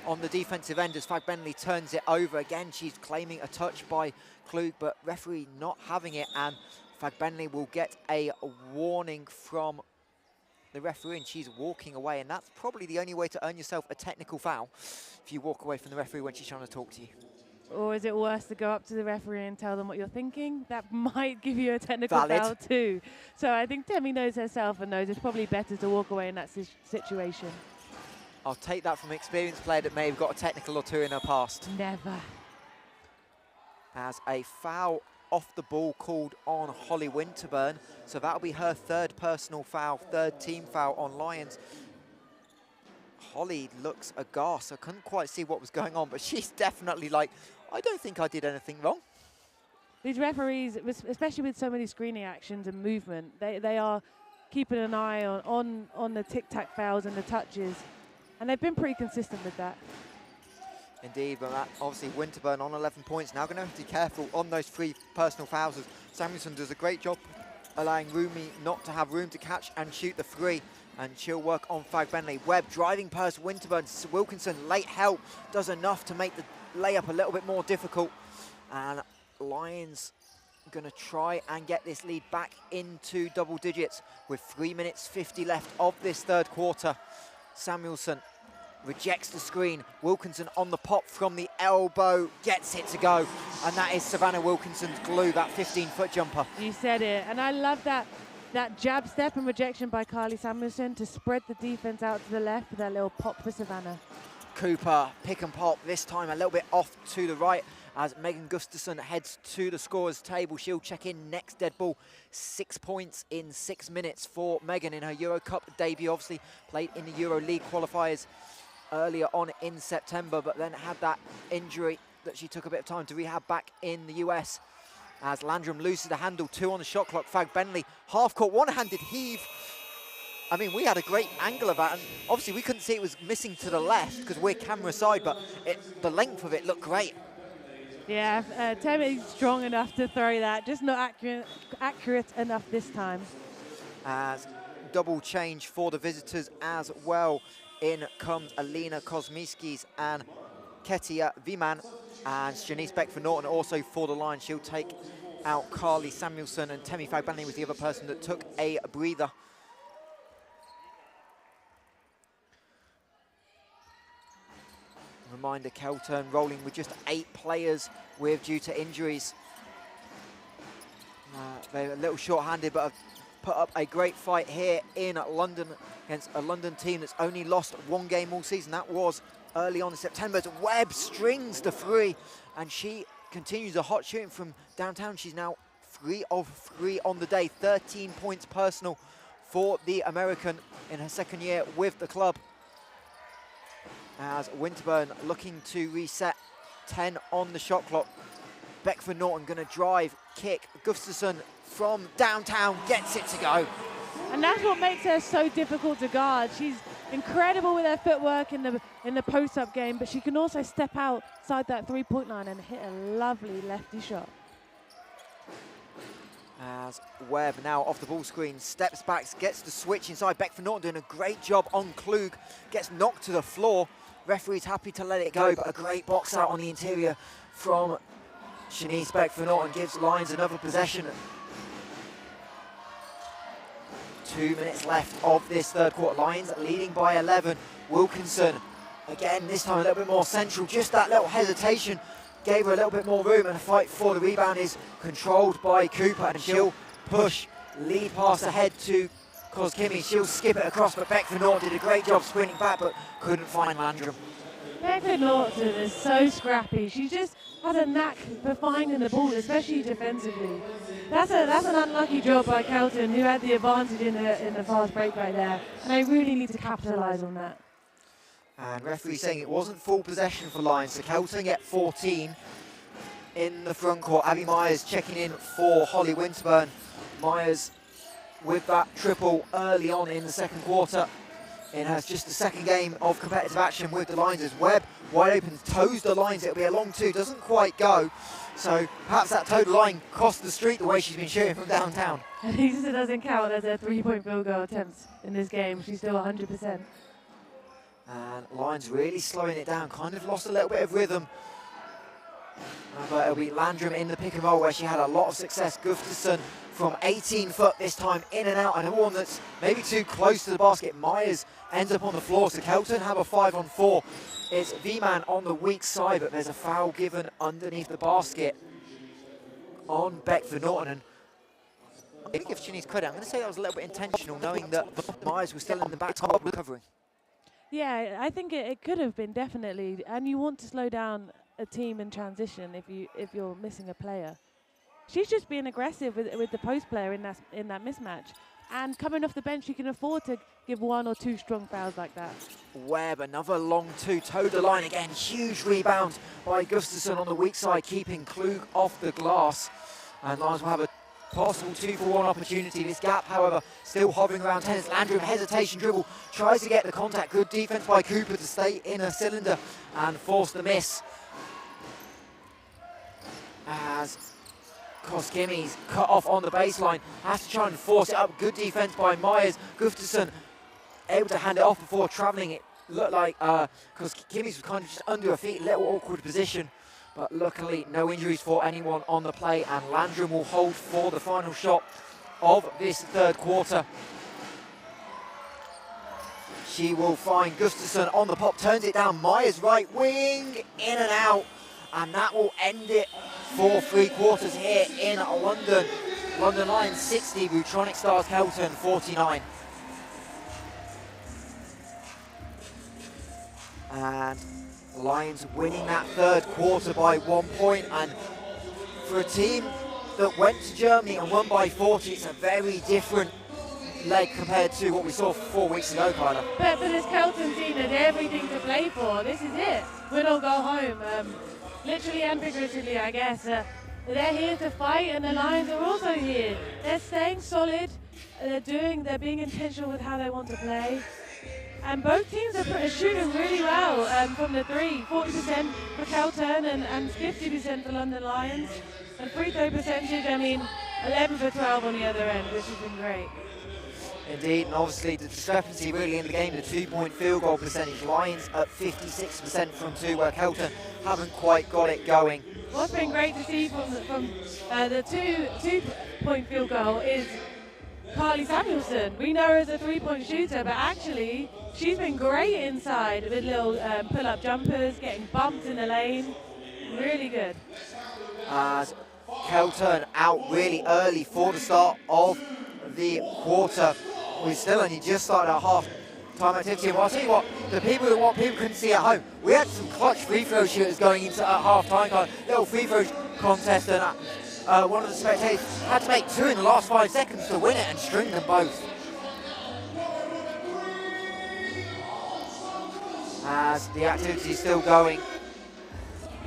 on the defensive end as Fagbenley turns it over. Again, she's claiming a touch by Klug, but referee not having it, and Fagbenley will get a warning from the referee, and she's walking away, and that's probably the only way to earn yourself a technical foul, if you walk away from the referee when she's trying to talk to you. Or is it worse to go up to the referee and tell them what you're thinking? That might give you a technical Valid. foul too. So I think Demi knows herself and knows it's probably better to walk away in that situation. I'll take that from an experienced player that may have got a technical or two in her past. Never. As a foul off the ball called on Holly Winterburn. So that'll be her third personal foul, third team foul on Lions. Holly looks aghast. I couldn't quite see what was going on, but she's definitely like, I don't think I did anything wrong. These referees, especially with so many screening actions and movement, they are keeping an eye on the tic-tac fouls and the touches. And they've been pretty consistent with that. Indeed, but that, obviously Winterburn on 11 points. Now going to have to be careful on those 3 personal fouls as Samuelson does a great job allowing Rumi not to have room to catch and shoot the three. And she'll work on Fag Bentley. Webb driving past Winterburn. Wilkinson, late help, does enough to make the layup a little bit more difficult. And Lions going to try and get this lead back into double digits with 3 minutes 50 left of this third quarter. Samuelson rejects the screen. Wilkinson on the pop from the elbow, gets it to go. And that is Savannah Wilkinson's glue, that 15-foot jumper. You said it, and I love that jab step and rejection by Carly Samuelson to spread the defense out to the left with that little pop for Savannah. Cooper, pick and pop, this time a little bit off to the right as Megan Gustafson heads to the scorer's table. She'll check in next dead ball. 6 points in 6 minutes for Megan in her EuroCup debut. Obviously played in the Euro League qualifiers earlier on in September, but then had that injury that she took a bit of time to rehab back in the US. As Landrum loses the handle, 2 on the shot clock. Fag Bentley, half court, one-handed heave. I mean, we had a great angle of that, and obviously we couldn't see it was missing to the left because we're camera side, but the length of it looked great. Yeah, Temi's strong enough to throw that, just not accurate enough this time. As double change for the visitors as well. In comes Alina Kosmiskis and Ketia Viman, and Janice Beckford-Norton also for the line. She'll take out Carly Samuelson, and Temi Fag Bentley was the other person that took a breather. Reminder, Keltern rolling with just 8 players due to injuries. They're a little short-handed, but have put up a great fight here in London against a London team that's only lost 1 game all season. That was early on in September. Webb strings the 3, and she continues a hot shooting from downtown. She's now 3 of 3 on the day. 13 points personal for the American in her second year with the club. As Winterburn looking to reset, 10 on the shot clock. Beckford-Norton going to drive, kick. Gustafson from downtown gets it to go. And that's what makes her so difficult to guard. She's incredible with her footwork in the post-up game, but she can also step outside that three-point line and hit a lovely lefty shot. As Webb now off the ball screen, steps back, gets the switch inside. Beckford-Norton doing a great job on Klug, gets knocked to the floor. Referee's happy to let it go, but a great box out on the interior from Shanice Beckford-Norton gives Lions another possession. 2 minutes left of this third quarter. Lions leading by 11. Wilkinson, again, this time a little bit more central. Just that little hesitation gave her a little bit more room, and the fight for the rebound is controlled by Cooper, and she'll push, lead pass ahead to Koskimi. She'll skip it across, but Beckford-Norton did a great job sprinting back, but couldn't find Landrum. Beckford-Norton is so scrappy. She just has a knack for finding the ball, especially defensively. That's an unlucky job by Keltern, who had the advantage in the fast break right there, and they really need to capitalise on that. And referee saying it wasn't full possession for Lions, so Keltern get 14 in the front court. Abby Myers checking in for Holly Winterburn. Myers with that triple early on in the second quarter. In her just the second game of competitive action with the Lions as Webb wide open, toes the lines. It'll be a long 2, doesn't quite go. So perhaps that toe the line cost the streak the way she's been shooting from downtown. At least it doesn't count as a three-point field goal attempts in this game. She's still 100%. And Lions really slowing it down, kind of lost a little bit of rhythm. But it'll be Landrum in the pick and roll where she had a lot of success. Gustafson from 18 foot this time, in and out, and one that's maybe too close to the basket. Myers ends up on the floor, so Keltern have a 5-on-4. It's V-Man on the weak side, but there's a foul given underneath the basket on Beckford-Norton. And I'm going to give Shanice credit. I'm going to say that was a little bit intentional, knowing that Myers was still in the back top recovering. Yeah, I think it could have been, definitely. And you want to slow down a team in transition if you're missing a player. She's just being aggressive with the post player in that mismatch. And coming off the bench, she can afford to give 1 or 2 strong fouls like that. Webb, another long 2, towed the line again. Huge rebound by Gustafson on the weak side, keeping Klug off the glass. And Lions will have a possible 2-for-1 opportunity. This gap, however, still hovering around tennis. Landrum, hesitation dribble, tries to get the contact. Good defense by Cooper to stay in a cylinder and force the miss. As Koskimi's cut off on the baseline, has to try and force it up. Good defense by Myers. Gustafsson able to hand it off before travelling. It looked like Koskimi's was kind of just under her feet, little awkward position. But luckily, no injuries for anyone on the play, and Landrum will hold for the final shot of this third quarter. She will find Gustafsson on the pop, turns it down. Myers right wing, in and out. And that will end it for three quarters here in London. London Lions 60, Rutronic Stars Keltern 49. And Lions winning that third quarter by 1 point. And for a team that went to Germany and won by 40, it's a very different leg compared to what we saw 4 weeks ago, Kyla. But for this Keltern team, there's everything to play for. This is it. Win or go home. Literally and figuratively, I guess. They're here to fight, and the Lions are also here. They're staying solid. They're being intentional with how they want to play. And both teams are shooting really well from the three. 40% for Keltern and 50% for London Lions. And free throw percentage, I mean, 11 for 12 on the other end, which has been great. Indeed, and obviously the discrepancy really in the game, the 2-point field goal percentage. Lions at 56% from two, where Keltern haven't quite got it going. What's been great to see from the two-point field goal is Carly Samuelson. We know her as a three-point shooter, but actually she's been great inside with little pull-up jumpers, getting bumped in the lane. Really good. As Keltern out really early for the start of the quarter. We still only just started our half-time activity. And I'll tell you what, the people couldn't see at home, we had some clutch free throw shooters going into our half-time, little free throw contest, and one of the spectators had to make 2 in the last 5 seconds to win it and string them both. As the activity is still going.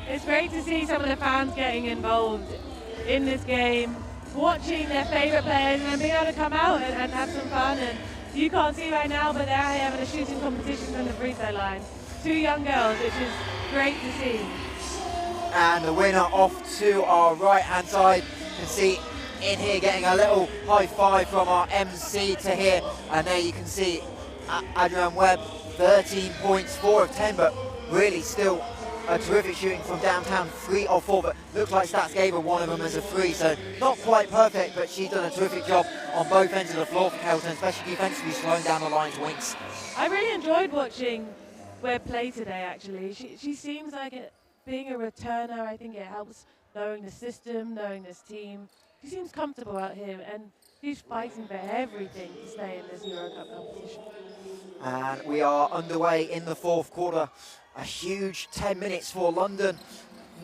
It's great to see some of the fans getting involved in this game, watching their favourite players and being able to come out and have some fun. And you can't see right now, but they're having a shooting competition from the free throw line. 2 young girls, which is great to see. And the winner off to our right-hand side. You can see in here getting a little high five from our MC to here. And there you can see Adrian Webb, 13 points, 4 of 10, but really still a terrific shooting from downtown, 3 of 4, but looks like Stats gave her one of them as a 3, so not quite perfect, but she's done a terrific job on both ends of the floor for Keltern, especially defensively slowing down the Lions' wings. I really enjoyed watching Webb play today, actually. She seems like being a returner. I think it helps knowing the system, knowing this team. She seems comfortable out here, and she's fighting for everything to stay in this EuroCup competition. And we are underway in the fourth quarter. A huge 10 minutes for London.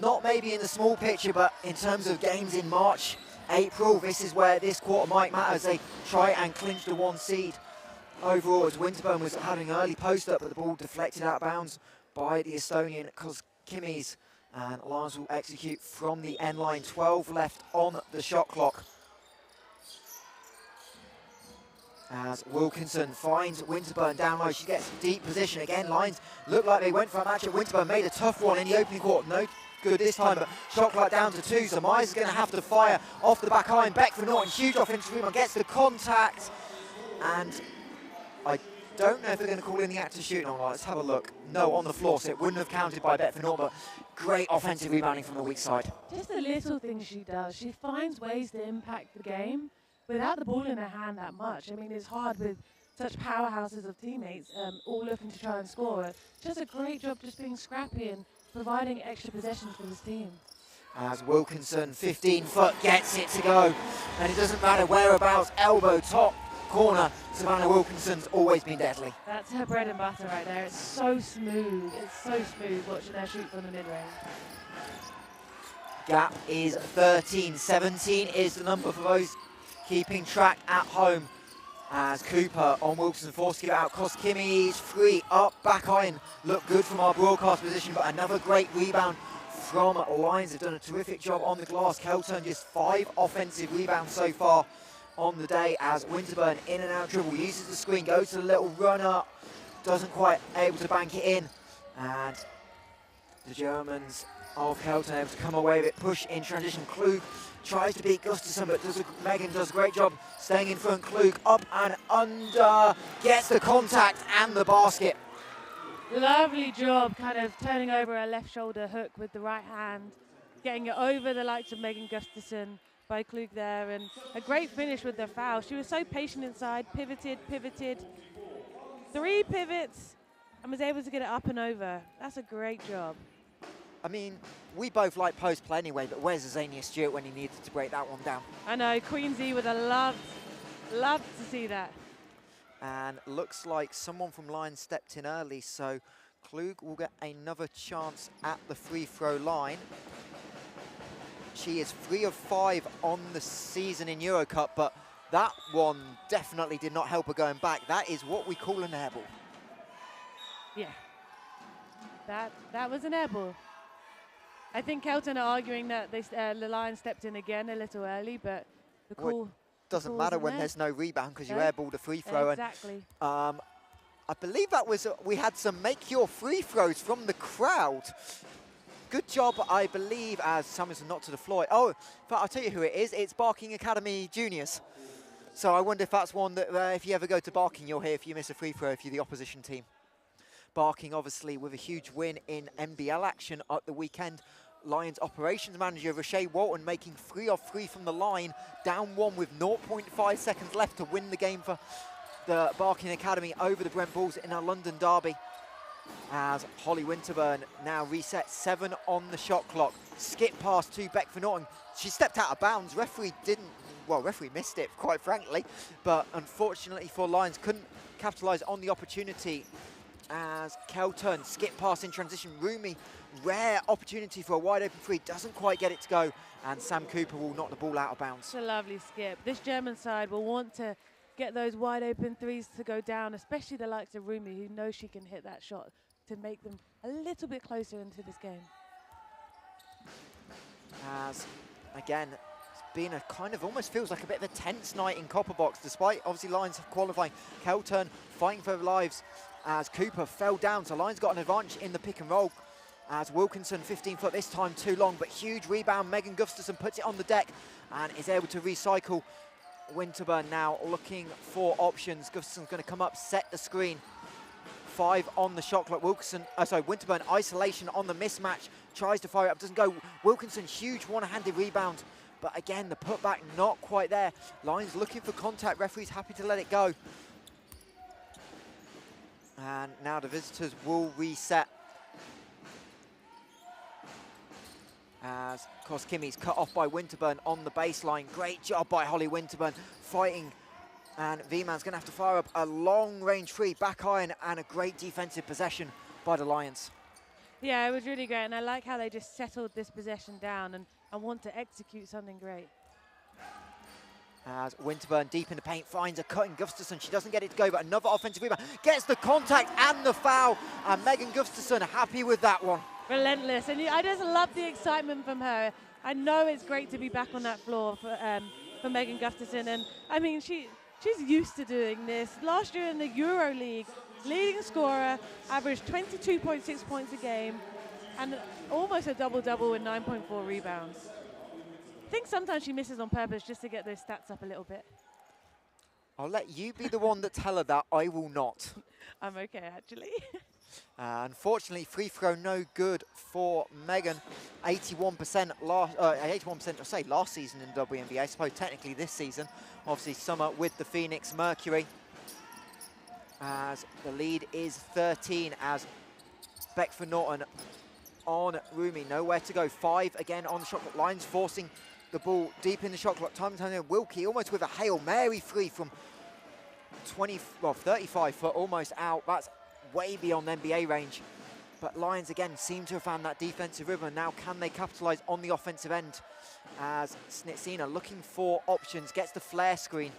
Not maybe in the small picture, but in terms of games in March, April, this is where this quarter might matter as they try and clinch the 1 seed. Overall, as Winterburn was having an early post-up, but the ball deflected out of bounds by the Estonian Koskimis. And Lions will execute from the end line. 12 left on the shot clock. As Wilkinson finds Winterburn down low, she gets deep position again. Lions look like they went for a matchup. Winterburn made a tough one in the opening quarter, no good this time, but shot clock down to 2, so Myers is going to have to fire off the back iron. Beckford Norton, huge offensive rebound, gets the contact, and I don't know if they're going to call in the act of shooting or not. Let's have a look. No, on the floor, so it wouldn't have counted by Beckford Norton, but great offensive rebounding from the weak side. Just the little things she does. She finds ways to impact the game without the ball in her hand that much. I mean, it's hard with such powerhouses of teammates all looking to try and score. Just a great job just being scrappy and providing extra possessions for this team. As Wilkinson, 15-foot, gets it to go. And it doesn't matter whereabouts, elbow, top, corner, Savannah Wilkinson's always been deadly. That's her bread and butter right there. It's so smooth. It's so smooth watching her shoot from the mid-range. Gap is 13. 17 is the number for those keeping track at home, as Cooper on Wilkinson forced to give it out. Koskimi's 3 up, back iron. Look good from our broadcast position, but another great rebound from Lions. Have done a terrific job on the glass. Keltern just 5 offensive rebounds so far on the day, as Winterburn in and out dribble, uses the screen, goes to the little run up, doesn't quite able to bank it in, and the Germans of Keltern able to come away with it. Push in transition. Klug tries to beat Gustafsson, but Megan does a great job staying in front. Klug up and under, gets the contact and the basket. Lovely job kind of turning over her left shoulder hook with the right hand, getting it over the likes of Megan Gustafsson by Klug there, and a great finish with the foul. She was so patient inside, pivoted, 3 pivots, and was able to get it up and over. That's a great job. I mean, we both like post play anyway, but where's Azania Stewart when he needed to break that one down? I know, Queensy would have loved to see that. And looks like someone from Lions stepped in early, so Klug will get another chance at the free throw line. She is 3 of 5 on the season in EuroCup, but that one definitely did not help her going back. That is what we call an airball. Yeah, that was an airball. I think Keltern are arguing that the Lions stepped in again a little early, but the call... Well, doesn't matter when there's no rebound because you airballed a free throw. Exactly. And, I believe that was, we had some make your free throws from the crowd. Good job, I believe, as Samuelson not to the floor. Oh, in fact, I'll tell you who it is. It's Barking Academy Juniors. So I wonder if that's one that if you ever go to Barking, you'll hear if you miss a free throw if you're the opposition team. Barking, obviously, with a huge win in NBL action at the weekend. Lions operations manager Rashay Walton making 3 of 3 from the line, down 1 with 0.5 seconds left to win the game for the Barking Academy over the Brent Bulls in a London derby. As Holly Winterburn now resets 7 on the shot clock. Skip pass to Beckford Norton. She stepped out of bounds. Referee missed it, quite frankly. But unfortunately for Lions, couldn't capitalise on the opportunity as Keltern skip pass in transition. Rumi, rare opportunity for a wide open 3, doesn't quite get it to go, and Sam Cooper will knock the ball out of bounds. It's a lovely skip. This German side will want to get those wide open 3s to go down, especially the likes of Rumi, who knows she can hit that shot to make them a little bit closer into this game. As, again, it's been a kind of, almost feels like a bit of a tense night in Copperbox, despite obviously Lions qualifying. Keltern fighting for their lives as Cooper fell down, so Lions got an advantage in the pick and roll. As Wilkinson, 15 foot, this time too long, but huge rebound. Megan Gustafsson puts it on the deck and is able to recycle. Winterburn now looking for options. Gustafsson's going to come up, set the screen. 5 on the shot clock. Winterburn isolation on the mismatch. Tries to fire it up, doesn't go. Wilkinson, huge one-handed rebound. But again, the putback not quite there. Lions looking for contact. Referee's happy to let it go. And now the visitors will reset. As Koskimi's cut off by Winterburn on the baseline. Great job by Holly Winterburn fighting. And V-Man's going to have to fire up a long-range 3, back iron, and a great defensive possession by the Lions. Yeah, it was really great, and I like how they just settled this possession down and want to execute something great. As Winterburn deep in the paint finds a cutting Gustafsson. She doesn't get it to go, but another offensive rebound. Gets the contact and the foul. And Megan Gustafsson happy with that one. Relentless, and I just love the excitement from her. I know it's great to be back on that floor for Megan Gustafsson, and I mean she's used to doing this. Last year in the EuroLeague, leading scorer, averaged 22.6 points a game, and almost a double-double with 9.4 rebounds. I think sometimes she misses on purpose just to get those stats up a little bit. I'll let you be the one that tell her that. I will not. I'm okay, actually. Unfortunately, free throw no good for Megan. 81% last season in WNBA. I suppose technically this season. Obviously summer with the Phoenix Mercury. As the lead is 13 as Beckford Norton on Rumi. Nowhere to go. 5 again on the shot clock. Lions forcing the ball deep in the shot clock. Time and time again. Wilkie almost with a Hail Mary 3 from 35 foot, almost out. That's way beyond NBA range. But Lions again seem to have found that defensive rhythm. Now can they capitalise on the offensive end? As Snitsina looking for options, gets the flare screen.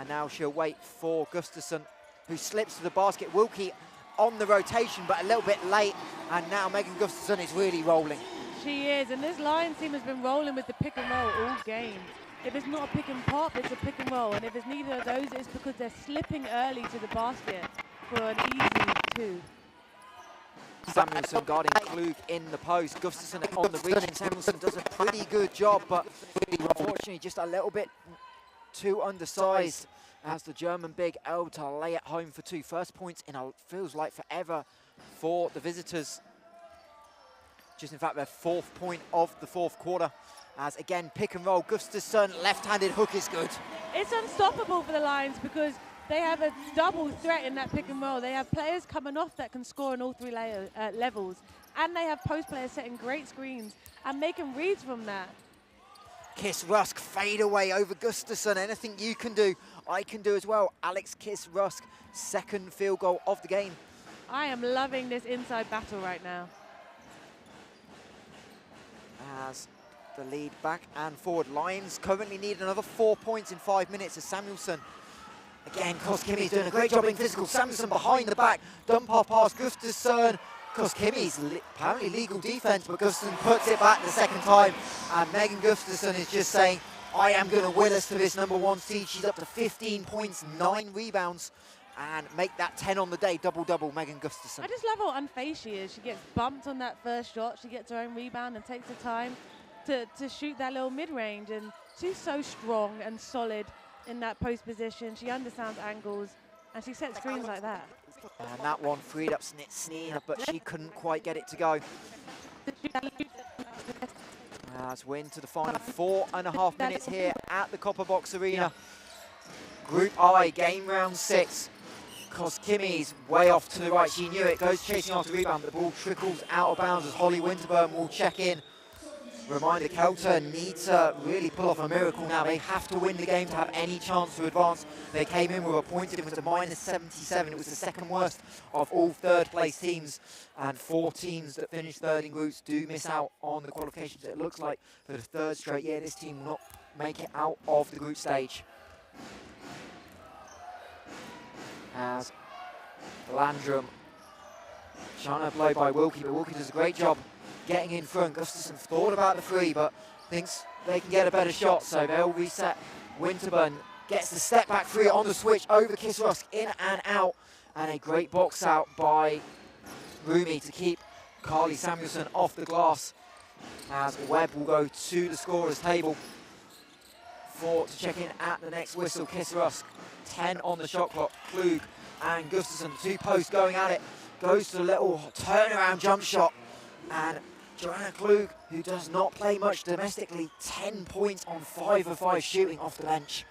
Now she'll wait for Gustafsson, who slips to the basket. Wilkie on the rotation, but a little bit late. And now Megan Gustafsson is really rolling. She is, and this Lions team has been rolling with the pick and roll all game. If it's not a pick and pop, it's a pick and roll. And if it's neither of those, it's because they're slipping early to the basket for an easy 2. Samuelsson guarding Klug in the post. Gustafsson on the reach, and Samuelsson does a pretty good job, but unfortunately just a little bit too undersized as the German big able to lay it home for two. First points in a feels like forever for the visitors. Just in fact their fourth point of the fourth quarter. As again, pick and roll, Gustafsson, left-handed hook is good. It's unstoppable for the Lions because they have a double threat in that pick and roll. They have players coming off that can score on all three levels, and they have post players setting great screens and making reads from that. Kiss Rusk fade away over Gustafsson. Anything you can do, I can do as well. Alex Kiss Rusk, second field goal of the game. I am loving this inside battle right now. As the lead back and forward. Lions currently need another 4 points in 5 minutes as Samuelsson. Again, Koskimi's doing a great job in physical. Samuelsson behind the back. Dump off past Gustafsson. Koskimi's apparently legal defense, but Gustafsson puts it back the second time. And Megan Gustafsson is just saying, I am going to will us to this #1 seed. She's up to 15 points, 9 rebounds, and make that 10 on the day. Double-double, Megan Gustafsson. I just love how unfazed she is. She gets bumped on that first shot. She gets her own rebound and takes the time to shoot that little mid-range. And she's so strong and solid in that post position. She understands angles, and she sets screens like that. And that one freed up Snee, but she couldn't quite get it to go. As we're into the final 4.5 minutes here at the Copper Box Arena. Group I, game round 6. Koskimi's way off to the right. She knew it. Goes chasing after the rebound, but the ball trickles out of bounds as Holly Winterburn will check in. Reminder, Keltern need to really pull off a miracle now. They have to win the game to have any chance to advance. They came in with a point difference of -77. It was the second worst of all third place teams. And 4 teams that finished third in groups do miss out on the qualifications. It looks like for the third straight year, this team will not make it out of the group stage. As Landrum trying to blow by Wilkie, but Wilkie does a great job getting in front. Gustafsson thought about the three, but thinks they can get a better shot, so they'll reset. Winterburn gets the step back three on the switch over Kiss Rusk, in and out, and a great box out by Rumi to keep Carly Samuelsson off the glass. As Webb will go to the scorer's table to check in at the next whistle. Kiss Rusk, 10 on the shot clock. Klug and Gustafsson, 2 posts going at it. Goes to the little turnaround jump shot, and Joanna Klug, who does not play much domestically, 10 points on 5 of 5 shooting off the bench.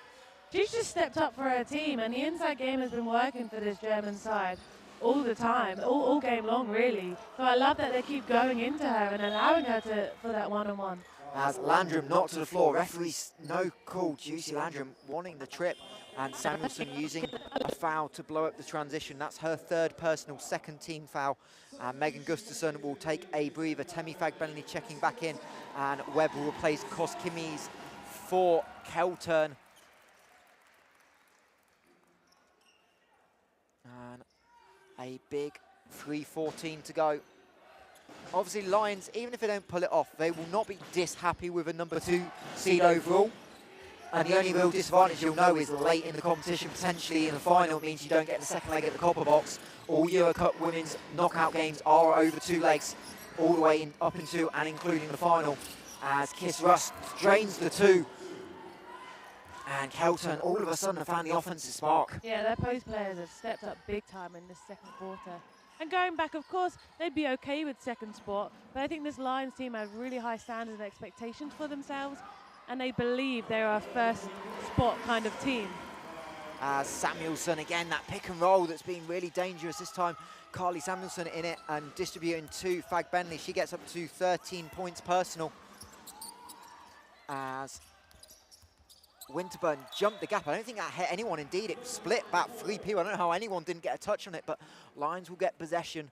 She's just stepped up for her team, and the inside game has been working for this German side all the time, all game long, really. So I love that they keep going into her and allowing her for that one-on-one. As Landrum knocked to the floor, referees no call. Juicy Landrum wanting the trip, and Samuelsson using a foul to blow up the transition. That's her 3rd personal, 2nd team foul. And Megan Gustafsson will take a breather. Temi Fagbenley checking back in, and Webb will replace Koskimi's for Keltern. And a big 3:14 to go. Obviously, Lions, even if they don't pull it off, they will not be happy with a #2 seed overall. And the only real disadvantage you'll know is late in the competition, potentially in the final, it means you don't get the second leg at the Copper Box. All EuroCup women's knockout games are over 2 legs, all the way up into and including the final. As Kiss Rusk drains the 2. And Keltern all of a sudden have found the offensive spark. Yeah, their post players have stepped up big time in this 2nd quarter. And going back, of course, they'd be okay with 2nd spot, but I think this Lions team has really high standards and expectations for themselves, and they believe they're a 1st spot kind of team. Samuelsson again, that pick and roll that's been really dangerous this time. Carly Samuelsson in it and distributing to Fagbenley. She gets up to 13 points personal. As Winterburn jumped the gap. I don't think that hit anyone. Indeed, it split about 3 people. I don't know how anyone didn't get a touch on it, but Lions will get possession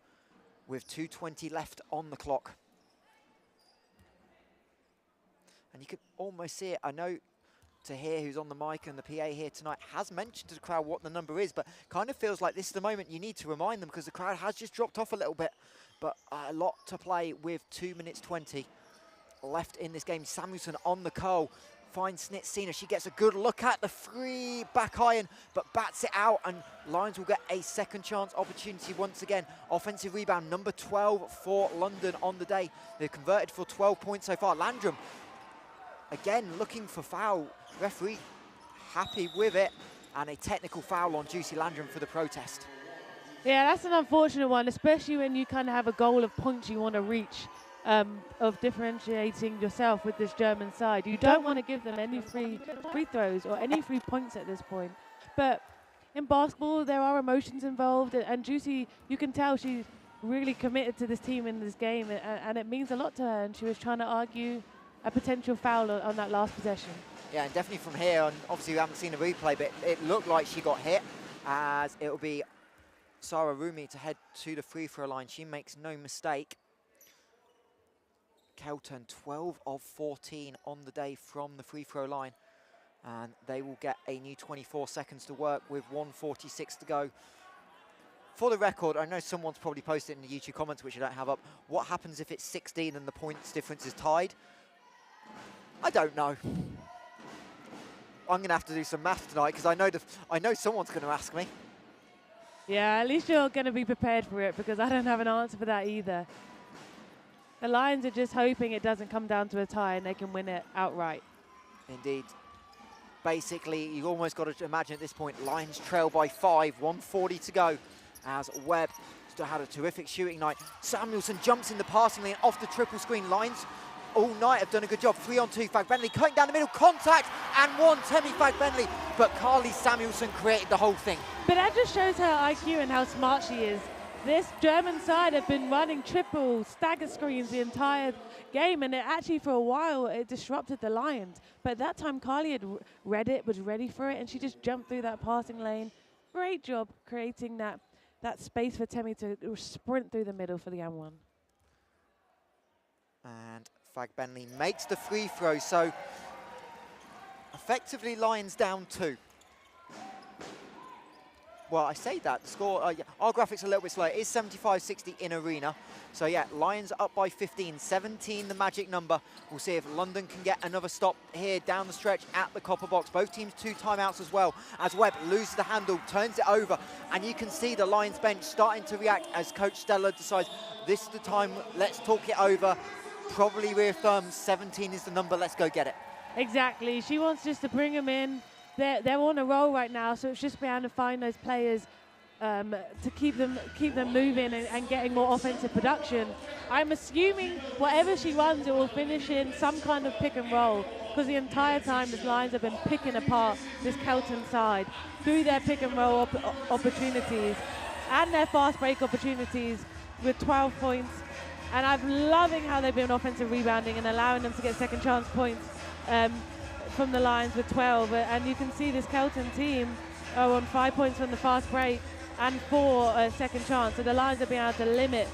with 2:20 left on the clock. And you could almost see it. I know Tahir, who's on the mic and the PA here tonight, has mentioned to the crowd what the number is, but kind of feels like this is the moment you need to remind them because the crowd has just dropped off a little bit. But a lot to play with 2 minutes 20 left in this game. Samuelsson on the goal. finds Snitsina. She gets a good look at the free back iron, but bats it out, and Lions will get a second chance opportunity once again. Offensive rebound, number 12 for London on the day. They've converted for 12 points so far. Landrum, again, looking for foul. Referee happy with it, and a technical foul on Juicy Landrum for the protest. Yeah, that's an unfortunate one, especially when you kind of have a goal of points you want to reach. Of differentiating yourself with this German side. You don't want to give them any free throws or any free points at this point. But in basketball, there are emotions involved, and Juicy, you can tell she's really committed to this team in this game, and it means a lot to her, and she was trying to argue a potential foul on that last possession. Yeah, and definitely from here, and obviously we haven't seen a replay, but it looked like she got hit, as it will be Sarah Rumi to head to the free throw line. She makes no mistake. Keltern 12 of 14 on the day from the free throw line, and they will get a new 24 seconds to work with 1:46 to go. For the record, I know someone's probably posted in the YouTube comments, which I don't have up, what happens if it's 16 and the points difference is tied? I don't know. I'm going to have to do some math tonight, because I know someone's going to ask me. Yeah, at least you're going to be prepared for it, because I don't have an answer for that either. The Lions are just hoping it doesn't come down to a tie and they can win it outright. Indeed. Basically, you've almost got to imagine at this point, Lions trail by 5, 1:40 to go, as Webb still had a terrific shooting night. Samuelson jumps in the passing lane off the triple screen. Lions all night have done a good job. 3-on-2, Fag-Bentley cutting down the middle, contact, and one, Temi Fag-Bentley. But Carly Samuelson created the whole thing. But that just shows her IQ and how smart she is. This German side have been running triple stagger screens the entire game, and it actually for a while it disrupted the Lions. But at that time Carly had read it, was ready for it, and she just jumped through that passing lane. Great job creating that space for Temi to sprint through the middle for the M1. And Fag-Bentley makes the free throw, so effectively Lions down 2. Well, I say that, the score, yeah, our graphics are a little bit slow. It is 75-60 in arena. So yeah, Lions up by 15, 17 the magic number. We'll see if London can get another stop here down the stretch at the copper box. Both teams 2 timeouts as well, as Webb loses the handle, turns it over, and you can see the Lions bench starting to react as Coach Stella decides this is the time, let's talk it over. Probably reaffirms 17 is the number, let's go get it. Exactly, she wants just to bring them in. They're on a roll right now, so it's just being able to find those players to keep them moving and getting more offensive production. I'm assuming whatever she runs, it will finish in some kind of pick and roll, because the entire time the Lions have been picking apart this Keltern side through their pick and roll opportunities and their fast break opportunities with 12 points. And I'm loving how they've been offensive rebounding and allowing them to get second chance points from the Lions with 12, and you can see this Keltern team are on 5 points from the fast break and 4 second chance. So the Lions have been able to limit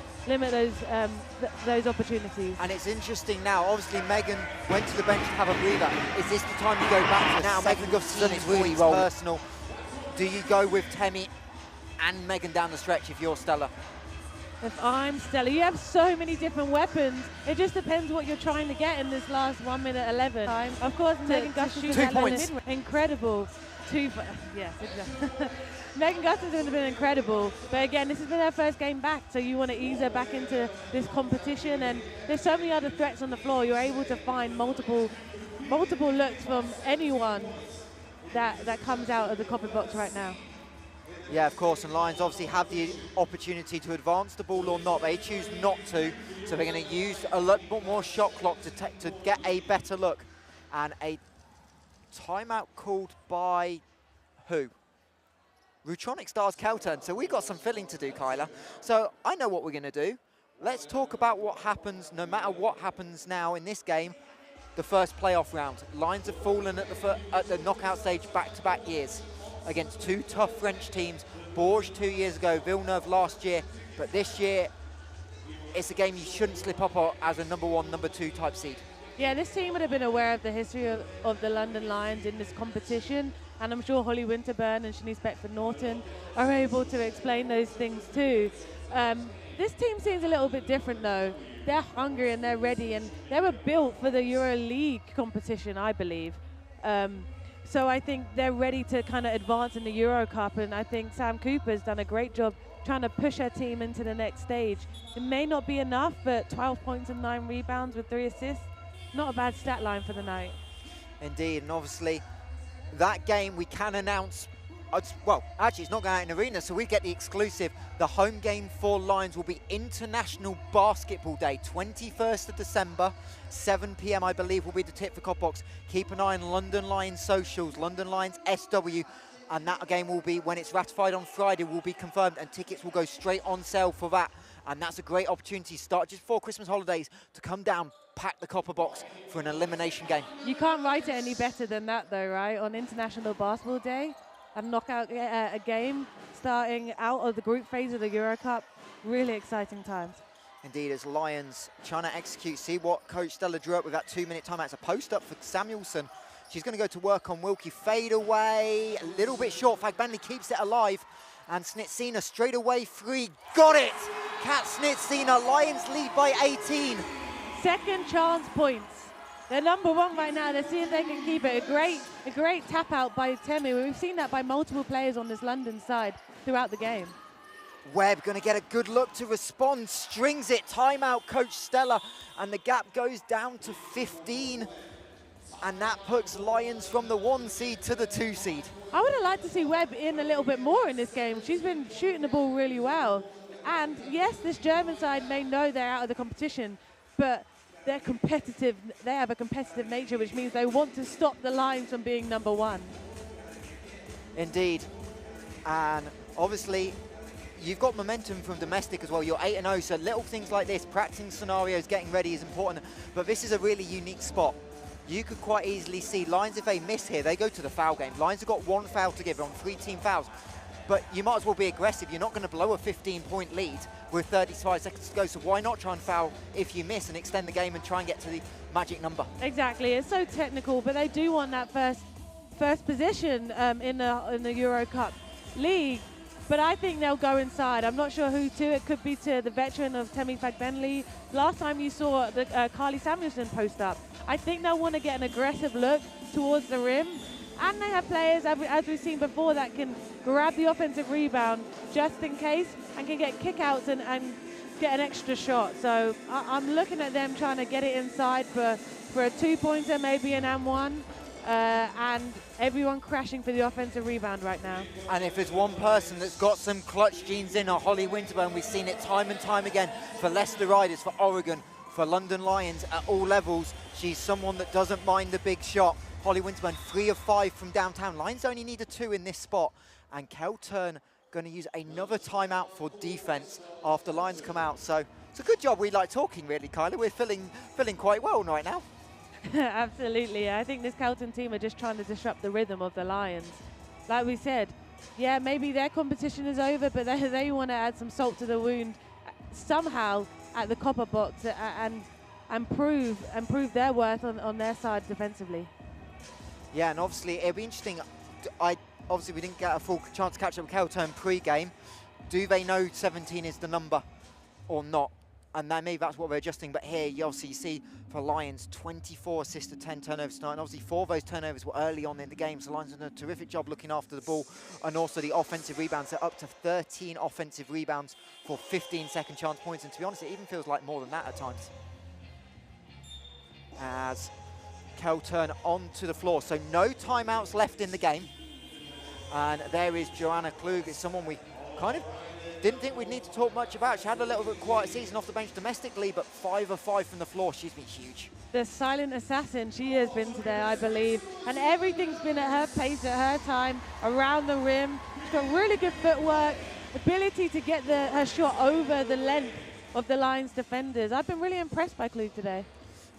those opportunities. And it's interesting now. Obviously, Megan went to the bench to have a breather. Is this the time you go back to now? Megan Gustafson is really personal. Do you go with Temi and Megan down the stretch if you're Stella? If I'm Stella, you have so many different weapons. It just depends what you're trying to get in this last 1 minute 11. Of course, Megan Gustafson 2 points. Incredible. Yes, exactly. Megan Gustafson has been incredible, but again, this has been her first game back, so you want to ease her back into this competition, and there's so many other threats on the floor. You're able to find multiple looks from anyone that comes out of the copper box right now. Yeah, of course, and Lions obviously have the opportunity to advance the ball or not. They choose not to, so they're going to use a lot more shot clock to get a better look. And a timeout called by who? Rutronic Stars Keltern. So we've got some filling to do, Kyla. So I know what we're going to do. Let's talk about what happens, no matter what happens now in this game, the first playoff round. Lions have fallen at the knockout stage back-to-back years against 2 tough French teams. Bourges 2 years ago, Villeneuve last year, but this year it's a game you shouldn't slip up on as a number 1, number 2 type seed. Yeah, this team would have been aware of the history of the London Lions in this competition, and I'm sure Holly Winterburn and Shanice Beckford-Norton are able to explain those things too. This team seems a little bit different though. they're hungry and they're ready, and they were built for the EuroLeague competition, I believe. So I think they're ready to kind of advance in the EuroCup, and I think Sam Cooper's done a great job trying to push her team into the next stage. It may not be enough, but 12 points and 9 rebounds with 3 assists, not a bad stat line for the night. Indeed, and obviously that game we can announce, well, actually it's not going out in arena, so we get the exclusive. The home game for Lions will be International Basketball Day, 21st of December, 7 p.m. I believe will be the tip for Copbox. Keep an eye on London Lions socials, London Lions SW, and that game will be, when it's ratified on Friday, will be confirmed, and tickets will go straight on sale for that. And that's a great opportunity, start just before Christmas holidays, to come down, pack the copper box for an elimination game. You can't write it any better than that though, right? On International Basketball Day, a knockout a game starting out of the group phase of the EuroCup. Really exciting times. Indeed, as Lions trying to execute, see what Coach Stella drew up with that 2-minute timeout. It's a post up for Samuelson. She's going to go to work on Wilkie. Fade away, a little bit short. Fagbenley keeps it alive. And Snitsina straight away free. Got it! Kat Snitsina, Lions lead by 18. Second chance points. They're number 1 right now. Let's see if they can keep it. A great tap out by Temu. We've seen that by multiple players on this London side throughout the game. Webb going to get a good look to respond. Strings it. Timeout, Coach Stella. And the gap goes down to 15. And that puts Lions from the 1 seed to the 2 seed. I would have liked to see Webb in a little bit more in this game. She's been shooting the ball really well. And yes, this German side may know they're out of the competition, but they're competitive. They have a competitive nature, which means they want to stop the Lions from being number 1. Indeed. And obviously, you've got momentum from domestic as well. You're 8-0, so little things like this, practicing scenarios, getting ready is important. But this is a really unique spot. You could quite easily see Lions, if they miss here, they go to the foul game. Lions have got 1 foul to give on 3 team fouls. But you might as well be aggressive. You're not going to blow a 15-point lead with 35 seconds to go. So why not try and foul if you miss and extend the game and try and get to the magic number? Exactly. It's so technical, but they do want that first position in the EuroCup league. But I think they'll go inside. I'm not sure who to. It could be to the veteran of Temi Fagbenley. Last time you saw the Carly Samuelson post up. I think they'll want to get an aggressive look towards the rim. And they have players, as we've seen before, that can grab the offensive rebound just in case and can get kickouts and get an extra shot. So I'm looking at them trying to get it inside for a 2-pointer, maybe an M1. And everyone crashing for the offensive rebound right now. And if there's one person that's got some clutch genes in, Holly Winterburn, we've seen it time and time again for Leicester Riders, for Oregon, for London Lions at all levels. She's someone that doesn't mind the big shot. Holly Winterburn, 3 of 5 from downtown. Lions only need a 2 in this spot. And Keltern going to use another timeout for defense after Lions come out. So it's a good job we like talking, really, Kyla. We're feeling quite well right now. Absolutely. I think this Keltern team are just trying to disrupt the rhythm of the Lions. Like we said, yeah, maybe their competition is over, but they want to add some salt to the wound somehow at the copper box and prove their worth on their side defensively. Yeah, and obviously it'll be interesting. Obviously we didn't get a full chance to catch up with Keltern pre-game. Do they know 17 is the number or not? And then maybe that's what we're adjusting. But here, you obviously see for Lions, 24 assists to 10 turnovers tonight. And obviously 4 of those turnovers were early on in the game. So Lions have done a terrific job looking after the ball. And also the offensive rebounds. They're up to 13 offensive rebounds for 15 second chance points. And to be honest, it even feels like more than that at times. As Keltern onto the floor. So no timeouts left in the game. And there is Joanna Klug. It's someone we kind of didn't think we'd need to talk much about. She had a little bit quiet season off the bench domestically, but 5 of 5 from the floor. She's been huge. The silent assassin she has been today, I believe. And everything's been at her pace, at her time, around the rim. She's got really good footwork, ability to get her shot over the length of the Lions defenders. I've been really impressed by Klug today.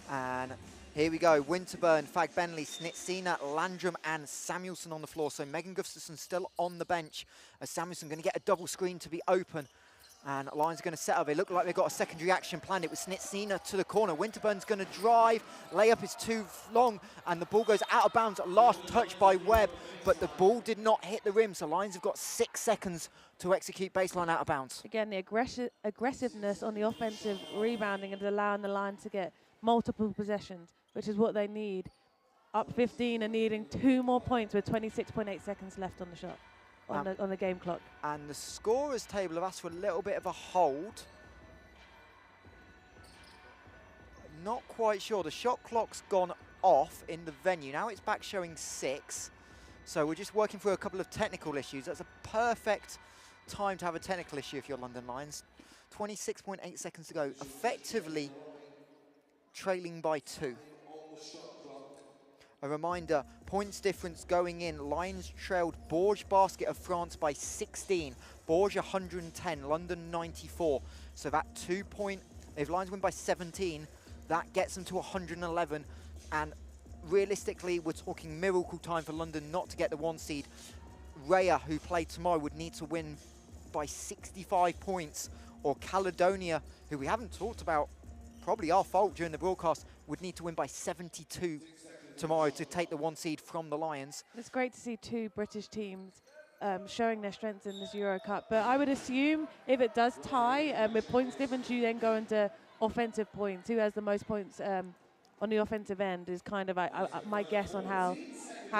And here we go. Winterburn, Fagbenley, Snitsina, Landrum and Samuelson on the floor. So Megan Gustafson still on the bench. As Samuelson going to get a double screen to be open. And Lions are going to set up. They look like they've got a secondary action planned. It was Snitsina to the corner. Winterburn's going to drive. Layup is too long, and the ball goes out of bounds. Last touch by Webb, but the ball did not hit the rim. So Lions have got 6 seconds to execute baseline out of bounds. Again, the aggressiveness on the offensive rebounding and allowing the line to get multiple possessions, which is what they need. Up 15 and needing 2 more points with 26.8 seconds left on the shot. On the game clock. And the scorers table have asked for a little bit of a hold. Not quite sure. The shot clock's gone off in the venue. Now it's back showing 6. So we're just working through a couple of technical issues. That's a perfect time to have a technical issue if you're London Lions. 26.8 seconds to go. Effectively trailing by 2. A reminder, points difference going in. Lions trailed Bourges Basket of France by 16. Bourges 110, London 94. So that 2 point, if Lions win by 17, that gets them to 111. And realistically, we're talking miracle time for London not to get the 1 seed. Rhea, who played tomorrow, would need to win by 65 points. Or Caledonia, who we haven't talked about, probably our fault during the broadcast, would need to win by 72 tomorrow to take the 1 seed from the Lions. It's great to see 2 British teams showing their strengths in this EuroCup. But I would assume if it does tie with points difference, you then go into offensive points. Who has the most points on the offensive end is kind of my guess on how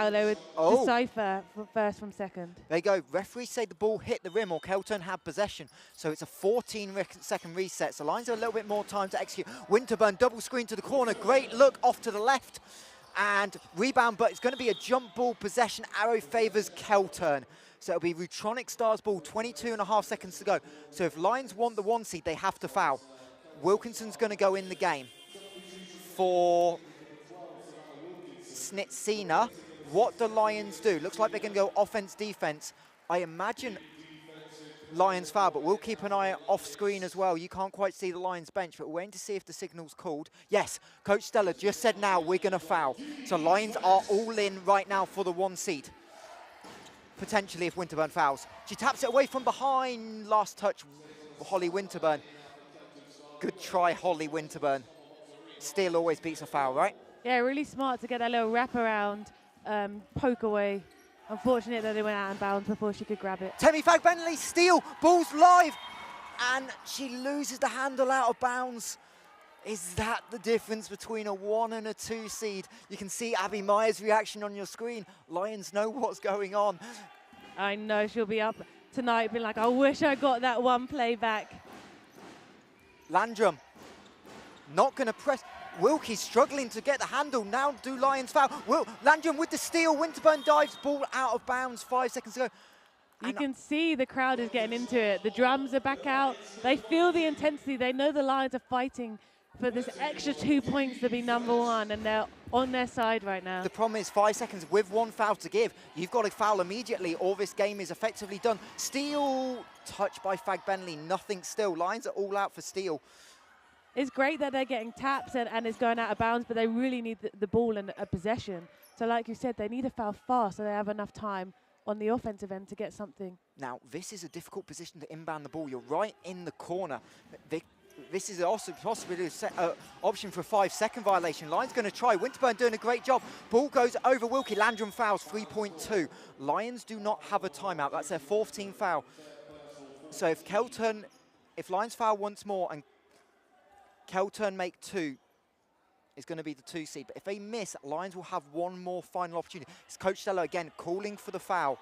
they would decipher first from second. There you go. Referees say the ball hit the rim or Keltern had possession. So it's a 14-second reset. So Lions have a little bit more time to execute. Winterburn double screen to the corner. Great look off to the left. And rebound, but it's going to be a jump ball possession. Arrow favours Keltern. So it'll be Rutronic Stars ball, 22.5 seconds to go. So if Lions want the 1 seed, they have to foul. Wilkinson's going to go in the game. For Snitsina, what do Lions do? Looks like they're going to go offense, defense. I imagine Lions foul, but we'll keep an eye off screen as well. You can't quite see the Lions bench, but we're waiting to see if the signal's called. Yes, Coach Stella just said now we're going to foul. So Lions are all in right now for the 1 seed. Potentially if Winterburn fouls. She taps it away from behind. Last touch, Holly Winterburn. Good try, Holly Winterburn. Steele always beats a foul, right? Yeah, really smart to get that little wraparound poke away. Unfortunate that they went out of bounds before she could grab it. Temi Fagbenley, Steele, ball's live, and she loses the handle out of bounds. Is that the difference between a 1 and a 2 seed? You can see Abby Meyer's reaction on your screen. Lions know what's going on. I know she'll be up tonight being like, I wish I got that 1 play back. Landrum, not going to press. Wilkie struggling to get the handle. Now do Lions foul. Landrum with the steal. Winterburn dives. Ball out of bounds. 5 seconds to go. You can see the crowd is getting into it. The drums are back out. They feel the intensity. They know the Lions are fighting for this extra 2 points to be #1, and they're on their side right now. The problem is 5 seconds with 1 foul to give. You've got to foul immediately or this game is effectively done. Steele touched by Fagbenley. Nothing still. Lions are all out for Steele. It's great that they're getting taps and it's going out of bounds, but they really need the ball and a possession. So like you said, they need to foul fast so they have enough time on the offensive end to get something. Now, this is a difficult position to inbound the ball. You're right in the corner. This is also possibly an option for a 5-second violation. Lions going to try. Winterburn doing a great job. Ball goes over Wilkie. Landrum fouls, 3.2. Lions do not have a timeout. That's their 4th team foul. So if Lions foul once more and Keltern make 2, is going to be the 2 seed. But if they miss, Lions will have 1 more final opportunity. It's Coach Stella again calling for the foul.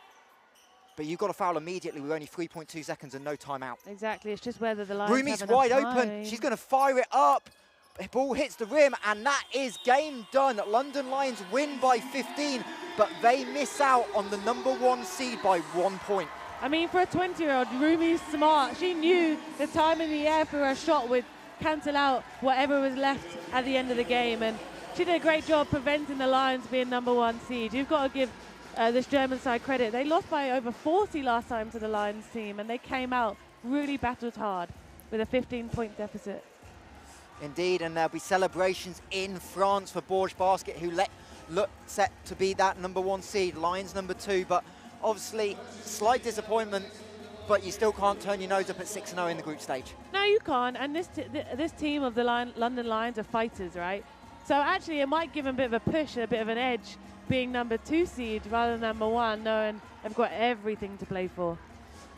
But you've got to foul immediately with only 3.2 seconds and no timeout. Exactly. It's just whether the Lions Rumi's have enough wide time. open. She's going to fire it up. The ball hits the rim, and that is game done. London Lions win by 15, but they miss out on the #1 seed by 1 point. I mean, for a 20-year-old, Rumi's smart. She knew the time in the air for her shot would cancel out whatever was left at the end of the game, and she did a great job preventing the Lions being #1 seed. You've got to give this German side credit. They lost by over 40 last time to the Lions team, and they came out really battled hard with a 15-point deficit. Indeed, and there'll be celebrations in France for Bourges Basket, who look set to be that #1 seed. Lions #2, but obviously slight disappointment but you still can't turn your nose up at 6-0 in the group stage. No, you can't. And this team of the London Lions are fighters, right? So actually, it might give them a bit of a push, a bit of an edge, being number 2 seed rather than number 1, knowing they've got everything to play for.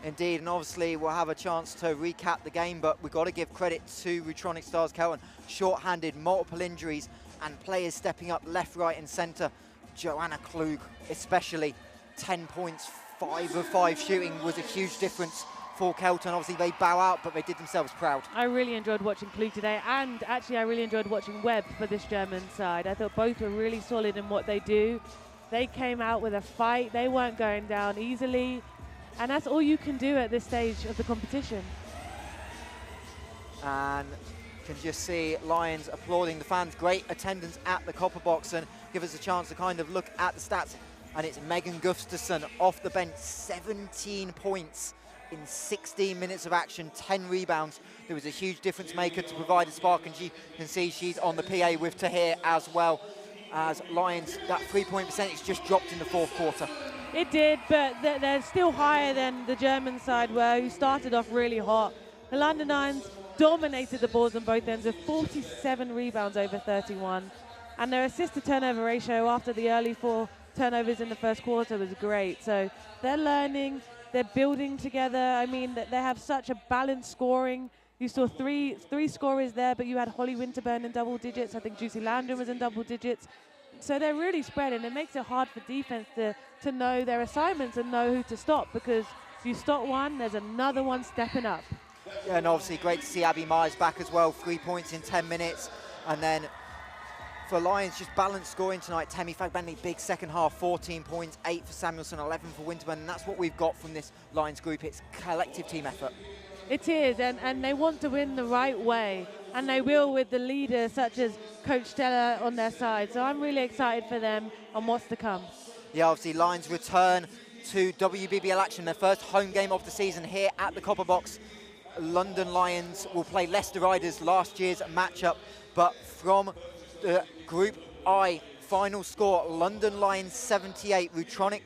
Indeed, and obviously we'll have a chance to recap the game, but we've got to give credit to Rutronic Stars Keltern. Short-handed, multiple injuries, and players stepping up left, right and centre. Joanna Klug especially, 10 points, 5 of 5 shooting was a huge difference for Keltern. Obviously they bow out, but they did themselves proud. I really enjoyed watching Klug today, and actually I really enjoyed watching Webb for this German side. I thought both were really solid in what they do. They came out with a fight, they weren't going down easily. And that's all you can do at this stage of the competition. And you can just see Lions applauding the fans. Great attendance at the Copper Box, and give us a chance to kind of look at the stats. And it's Megan Gustafsson off the bench, 17 points in 16 minutes of action, 10 rebounds. There was a huge difference maker to provide a spark, and you can see she's on the PA with Tahir as well. As Lions, that 3-point percentage just dropped in the 4th quarter. It did, but they're still higher than the German side were, who started off really hot. The London Lions dominated the balls on both ends with 47 rebounds over 31. And their assist-to-turnover ratio after the early 4 turnovers in the 1st quarter was great. So they're learning, they're building together. I mean, they have such a balanced scoring. You saw three scorers there, but you had Holly Winterburn in double digits. I think Juicy Landon was in double digits. So they're really spreading. It makes it hard for defense to know their assignments and know who to stop, because if you stop one, there's another one stepping up. Yeah, and obviously great to see Abby Myers back as well, 3 points in 10 minutes. And then for Lions, just balanced scoring tonight. Temi Fagbenley, big second half, 14 points, 8 for Samuelson, 11 for Winterburn. And that's what we've got from this Lions group. It's collective team effort. It is, and they want to win the right way, and they will with the leaders such as Coach Stella on their side. So I'm really excited for them and what's to come. Yeah, obviously Lions return to WBBL action, their first home game of the season here at the Copper Box. London Lions will play Leicester Riders, last year's matchup, but from the Group I final score, London Lions 78, Rutronic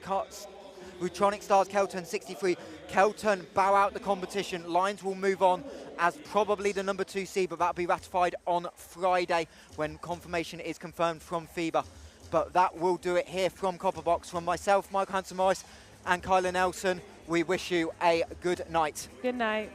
Stars Keltern 63. Keltern bow out the competition. Lions will move on as probably the number 2 seed, but that'll be ratified on Friday when confirmation is confirmed from FIBA. But that will do it here from Copper Box. From myself, Mike Hanson-Morris, and Kyla Nelson, we wish you a good night. Good night.